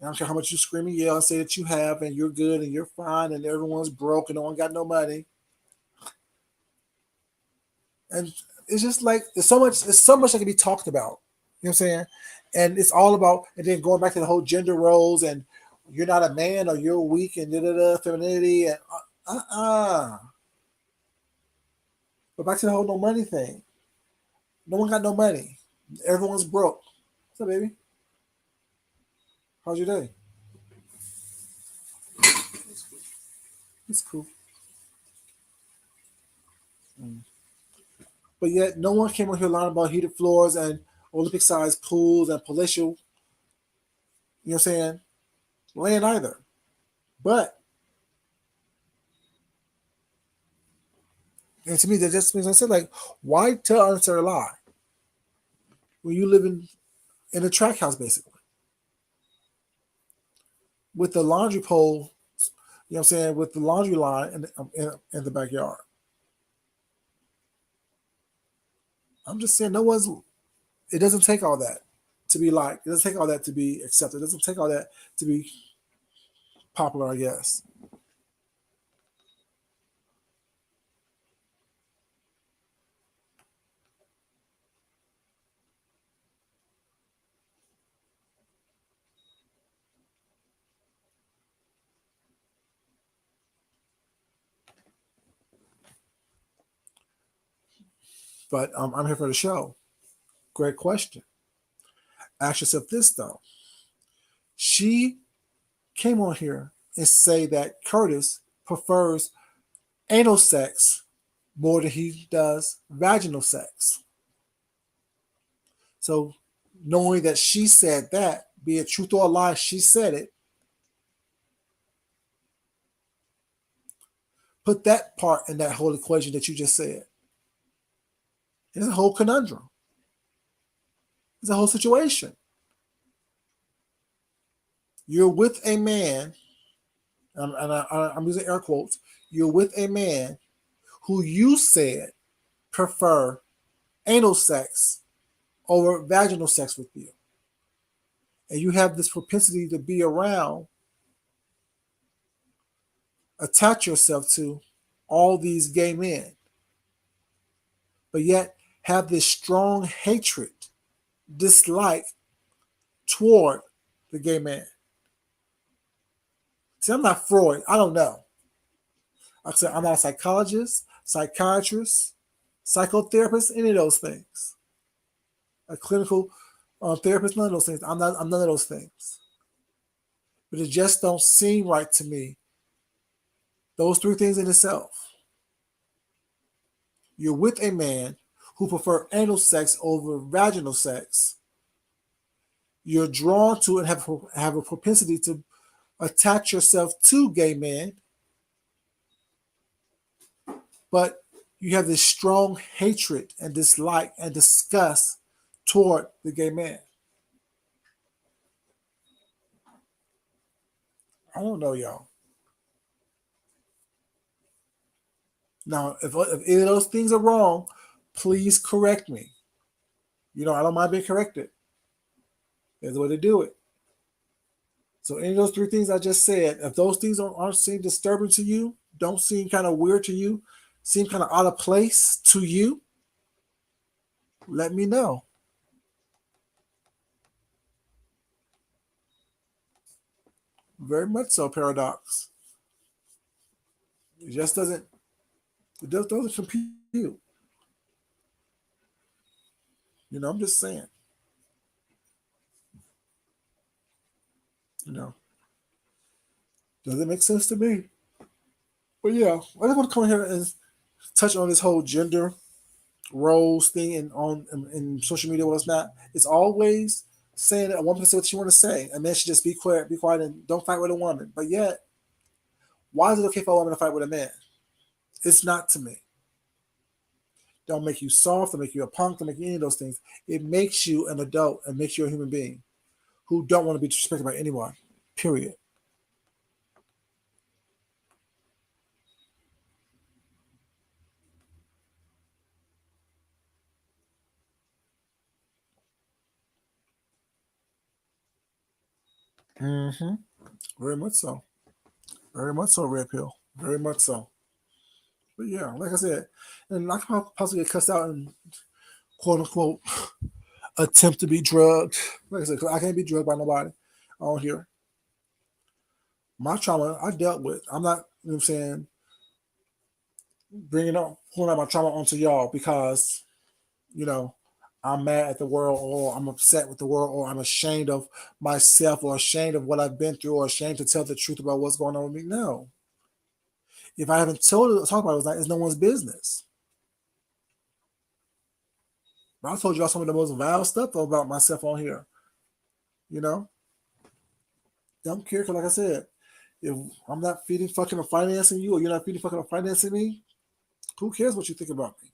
I don't care how much you scream and yell and say that you have and you're good and you're fine and everyone's broke and no one got no money. And it's just like there's so much that can be talked about. You know what I'm saying? And it's all about and then going back to the whole gender roles and you're not a man or you're weak and da da da femininity and but back to the whole no money thing. No one got no money. Everyone's broke. What's up, baby? How's your day? It's cool. Mm. But yet, no one came on here learning about heated floors and Olympic sized pools and palatial, you know what I'm saying, land either. But, and to me, that just means I said, like, why tell an unnecessary lie when you live in a track house, basically, with the laundry pole, you know what I'm saying, with the laundry line in the backyard? I'm just saying, no one's, it doesn't take all that to be liked. It doesn't take all that to be accepted. It doesn't take all that to be popular, I guess. But I'm here for the show. Great question. Ask yourself this though. She came on here and say that Curtis prefers anal sex more than he does vaginal sex. So knowing that she said that, be it truth or a lie, she said it, put that part in that whole equation that you just said. It's a whole conundrum. It's a whole situation. You're with a man, I'm using air quotes, you're with a man who you said prefer anal sex over vaginal sex with you. And you have this propensity to be around, attach yourself to all these gay men, but yet have this strong hatred, dislike toward the gay man. See, I'm not Freud. I don't know. Like I said, I'm not a psychologist, psychiatrist, psychotherapist, any of those things. A clinical therapist, none of those things. I'm none of those things. But it just don't seem right to me. Those three things in itself. You're with a man who prefer anal sex over vaginal sex. You're drawn to and have a propensity to attach yourself to gay men, but you have this strong hatred and dislike and disgust toward the gay man. I don't know, y'all. Now, if any of those things are wrong, please correct me. I don't mind being corrected. There's a way to do it. So any of those three things I just said, if those things aren't seem disturbing to you, don't seem kind of weird to you, seem kind of out of place to you, let me know. Very much so, Paradox. It just doesn't compute. I'm just saying. You know, doesn't make sense to me. But yeah, I just want to come here and touch on this whole gender roles thing and in social media, what's not. It's always saying that a woman can say what she want to say, and then she just be quiet, and don't fight with a woman. But yet, why is it okay for a woman to fight with a man? It's not to me. Don't make you soft, don't make you a punk, don't make you any of those things. It makes you an adult and makes you a human being who don't want to be disrespected by anyone. Period. Mm-hmm. Very much so. Very much so, Red Pill. Very much so. But yeah, like I said, and I can possibly get cussed out and quote unquote attempt to be drugged. Like I said, 'cause I can't be drugged by nobody on here. My trauma I dealt with. I'm not, what I'm saying, pulling out my trauma onto y'all because, you know, I'm mad at the world or I'm upset with the world or I'm ashamed of myself or ashamed of what I've been through or ashamed to tell the truth about what's going on with me. No. If I haven't told it, talk about it's no one's business. But I told y'all some of the most vile stuff about myself on here. You know? Don't care because, like I said, if I'm not feeding, fucking, or financing you, or you're not feeding, fucking, or financing me, who cares what you think about me?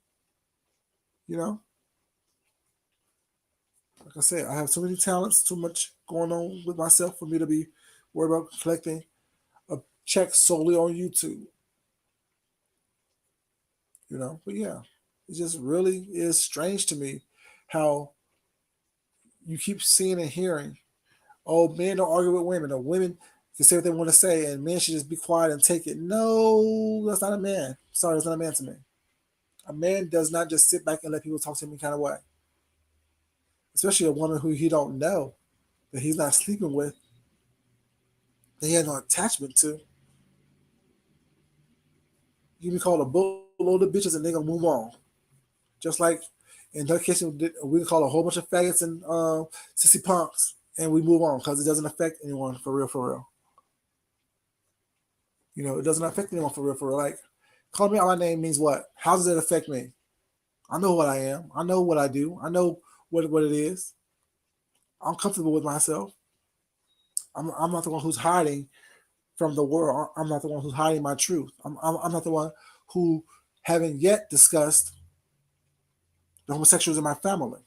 You know? Like I said, I have too many talents, too much going on with myself for me to be worried about collecting a check solely on YouTube. But yeah, it just really is strange to me how you keep seeing and hearing, oh, men don't argue with women, or women can say what they want to say, and men should just be quiet and take it. No, that's not a man. Sorry, that's not a man to me. A man does not just sit back and let people talk to him any kind of way, especially a woman who he don't know, that he's not sleeping with, that he has no attachment to. You can be called a boatload of bitches and they're gonna move on. Just like in that case, we can call a whole bunch of faggots and sissy punks, and we move on because it doesn't affect anyone for real, for real. It doesn't affect anyone for real, for real. Like, calling me out my name means what? How does it affect me? I know what I am. I know what I do. I know what it is. I'm comfortable with myself. I'm not the one who's hiding from the world. I'm not the one who's hiding my truth. I'm not the one who haven't yet discussed the homosexuals in my family.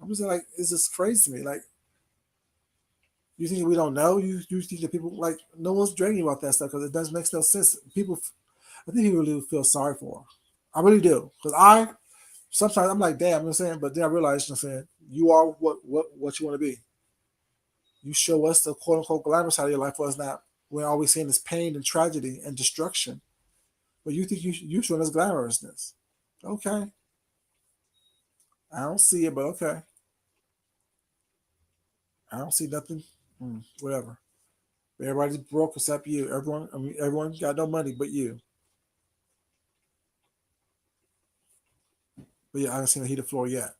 I'm just like, it's just crazy to me. Like, you think we don't know? You think that people, like, no one's dragging about that stuff because it doesn't make no sense. I think people really feel sorry for them. I really do, because sometimes I'm like, damn, you know what I'm saying, but then I realize, you know what I'm saying, you are what you want to be. You show us the quote unquote glamorous side of your life for us not. When all we're seeing is pain and tragedy and destruction. But you think you showing us glamorousness. Okay. I don't see it, but okay. I don't see nothing. Whatever. Everybody's broke except you. Everyone got no money but you. But yeah, I haven't seen a heated floor yet.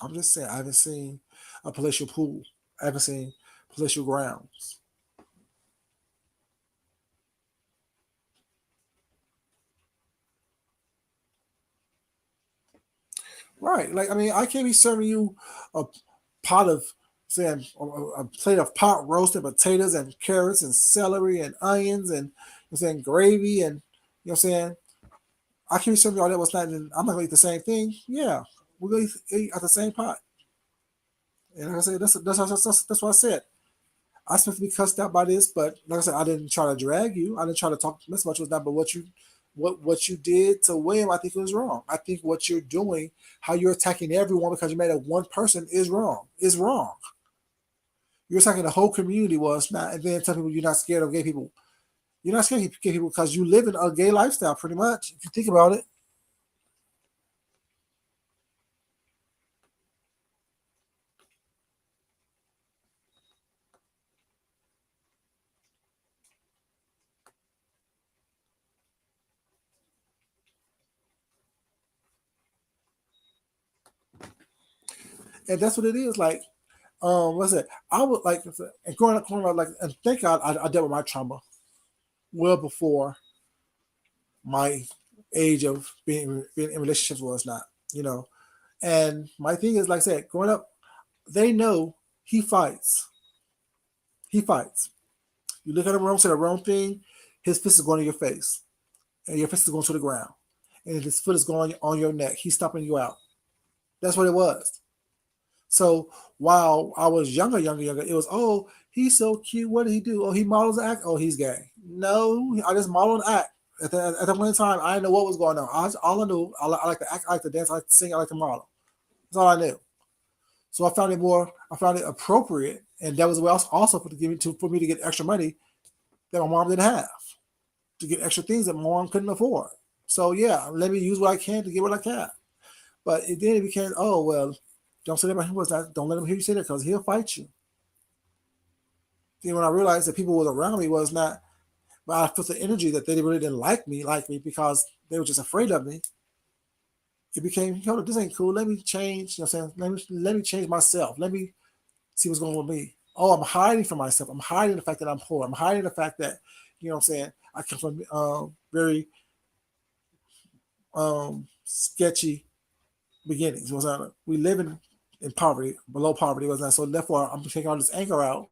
I'm just saying, I haven't seen a palatial pool. I haven't seen palatial grounds. Right. Like, I mean, I can't be serving you a pot of, saying, a plate of pot roasted potatoes and carrots and celery and onions and, saying, gravy and, I'm saying, I can't be serving you all that was not, I'm not going to eat the same thing. Yeah. We're going to eat at the same pot. And like I said, that's what I said. I supposed to be cussed out by this, but like I said, I didn't try to drag you. I didn't try to talk this much with that. But what you did to William, I think it was wrong. I think what you're doing, how you're attacking everyone because you made it one person, is wrong. Is wrong. You're attacking the whole community. Was not, and then tell people you're not scared of gay people. You're not scared of gay people because you live in a gay lifestyle, pretty much. If you think about it. And that's what it is. Like, what's it? I would like, and growing up, like, and thank God I dealt with my trauma well before my age of being in relationships was not, you know. And my thing is, like I said, growing up, they know he fights. He fights. You look at him wrong, say the wrong thing, his fist is going to your face, and your fist is going to the ground, and his foot is going on your neck. He's stomping you out. That's what it was. So while I was younger, it was, oh, he's so cute. What did he do? Oh, he models and act. Oh, he's gay. No, I just model and act. At that point in time, I didn't know what was going on. All I knew, I like to act, I like to dance, I like to sing, I like to model. That's all I knew. So I found it appropriate, and that was what also for me to get extra money that my mom didn't have, to get extra things that my mom couldn't afford. So yeah, let me use what I can to get what I can. But then it became, oh well, don't say that about him. Was not. Don't let him hear you say that because he'll fight you. Then when I realized that people was around me was not, but I felt the energy that they really didn't like me because they were just afraid of me. It became, hold on, this ain't cool. Let me change. You know what I'm saying? Let me change myself. Let me see what's going on with me. Oh, I'm hiding from myself. I'm hiding the fact that I'm poor. I'm hiding the fact that, what I'm saying, I come from very sketchy beginnings. Was that we live in poverty, below poverty, was not, so therefore I'm taking all this anger out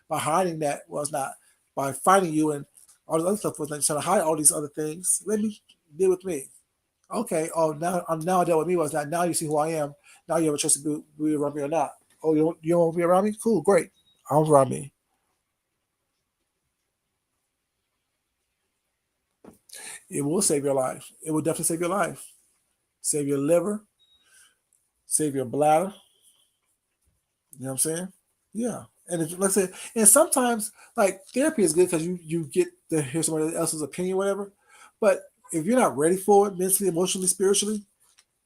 by hiding that, was not, by fighting you and all this other stuff, was not trying to hide all these other things. Let me deal with me. Okay. Oh, now I dealt with me, was not, now you see who I am. Now you have a choice to be around me or not. Oh, you don't want to be around me? Cool, great. I'm around me. It will save your life. It will definitely save your life. Save your liver, save your bladder. You know what I'm saying? Yeah. And if, let's say, and sometimes like therapy is good because you get to hear somebody else's opinion, whatever. But if you're not ready for it, mentally, emotionally, spiritually,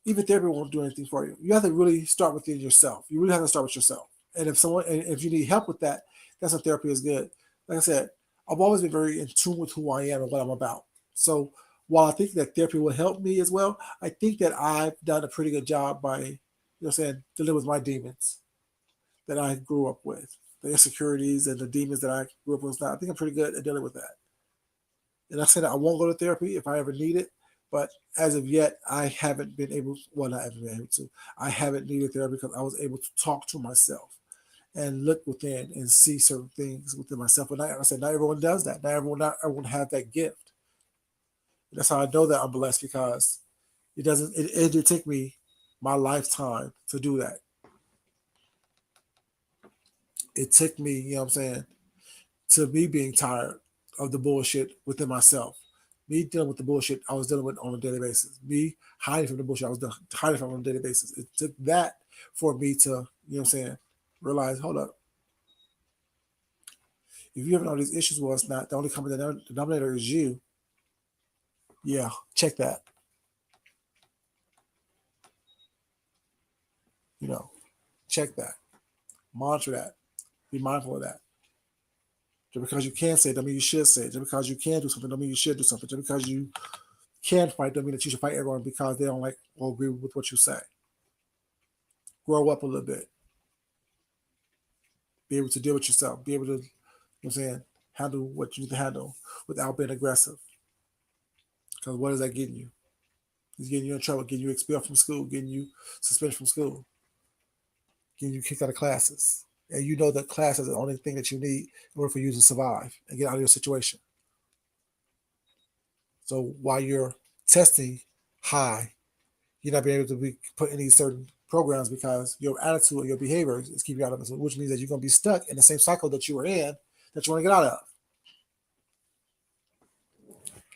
even therapy won't do anything for you. You have to really start within yourself. You really have to start with yourself. And if you need help with that, that's when therapy is good. Like I said, I've always been very in tune with who I am and what I'm about. So while I think that therapy will help me as well, I think that I've done a pretty good job by, saying, dealing with my demons that I grew up with, the insecurities and the demons that I grew up with. I think I'm pretty good at dealing with that. And I said I won't go to therapy if I ever need it, but as of yet, I haven't been able. Well, not ever been able to. I haven't needed therapy because I was able to talk to myself and look within and see certain things within myself. But I said not everyone does that. Not everyone have that gift. That's how I know that I'm blessed because it doesn't. It did take me my lifetime to do that. It took me, what I'm saying, to me being tired of the bullshit within myself. Me dealing with the bullshit I was dealing with on a daily basis. Me hiding from the bullshit I was hiding from on a daily basis. It took that for me to, what I'm saying, realize, hold up. If you're having all these issues where it's not the only common denominator is you, yeah, check that. You know, check that. Monitor that. Be mindful of that. Just because you can say it, don't mean you should say it. Just because you can do something, don't mean you should do something. Just because you can fight, don't mean that you should fight everyone because they don't like or agree with what you say. Grow up a little bit. Be able to deal with yourself. Be able to, I'm saying, handle what you need to handle without being aggressive. Because what is that getting you? He's getting you in trouble, getting you expelled from school, getting you suspended from school, getting you kicked out of classes. And you know that class is the only thing that you need in order for you to survive and get out of your situation. So while you're testing high, you're not being able to be put in these certain programs because your attitude or your behavior is keeping you out of it, which means that you're going to be stuck in the same cycle that you were in that you want to get out of.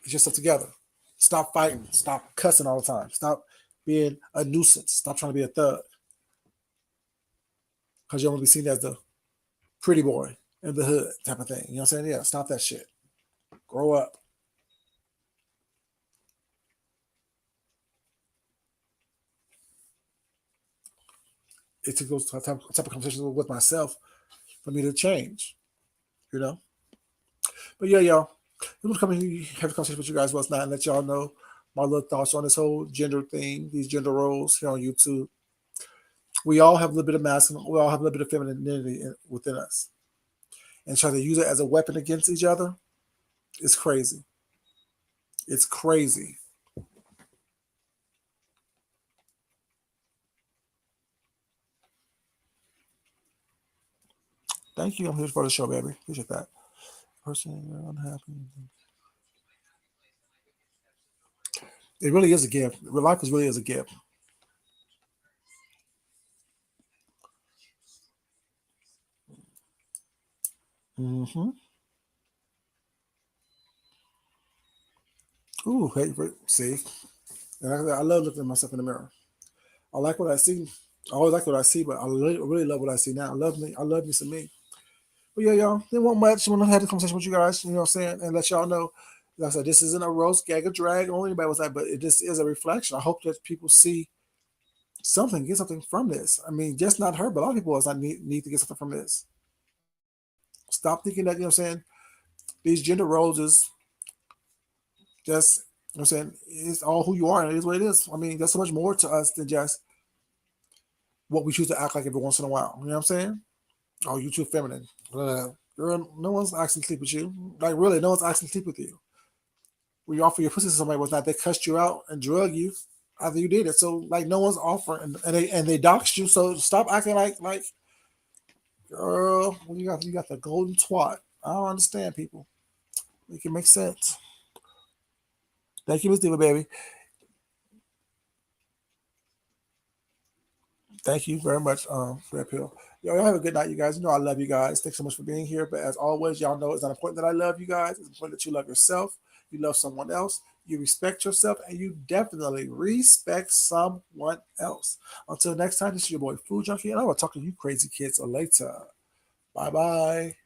Get yourself together. Stop fighting. Stop cussing all the time. Stop being a nuisance. Stop trying to be a thug. Because you don't want to be seen as the pretty boy in the hood type of thing. You know what I'm saying? Yeah, stop that shit. Grow up. It took those type of conversations with myself for me to change, you know? But yeah, y'all, I'm going to come and have a conversation with you guys last night and let y'all know my little thoughts on this whole gender thing, these gender roles here on YouTube. We all have a little bit of masculine, we all have a little bit of femininity within us. And try to use it as a weapon against each other is crazy. It's crazy. Thank you. I'm here for the show, baby. Appreciate that. Person, you're unhappy. It really is a gift. Life is really is a gift. Mm-hmm. Ooh, hey, see, and I love looking at myself in the mirror. I like what I see. I always like what I see, but I really love what I see now. I love me. I love me some me. But yeah, y'all, didn't want much. I want to have a conversation with you guys, you know what I'm saying, and let y'all know. Like I said, this isn't a roast, gag, or drag on anybody was that, but this is a reflection. I hope that people see something, get something from this. I mean, just not her, but a lot of people also need to get something from this. Stop thinking that, you know what I'm saying, these gender roles is just, you know what I'm saying, it's all who you are and it is what it is. I mean, there's so much more to us than just what we choose to act like every once in a while. You know what I'm saying? Oh, you too feminine. Girl, no one's asking to sleep with you. Like, really, no one's asking to sleep with you. When you offer your pussy to somebody was not, they cussed you out and drug you after you did it. So, like, no one's offering, and they doxed you. So stop acting like, girl, you got the golden twat. I don't understand people. Make it make sense. Thank you, Miss Diva, baby. Thank you very much, Red Pill. Y'all have a good night, you guys. You know I love you guys. Thanks so much for being here. But as always, y'all know it's not important that I love you guys. It's important that you love yourself, you love someone else, you respect yourself, and you definitely respect someone else. Until next time, this is your boy Food Junkie, and I will talk to you crazy kids later. Bye bye.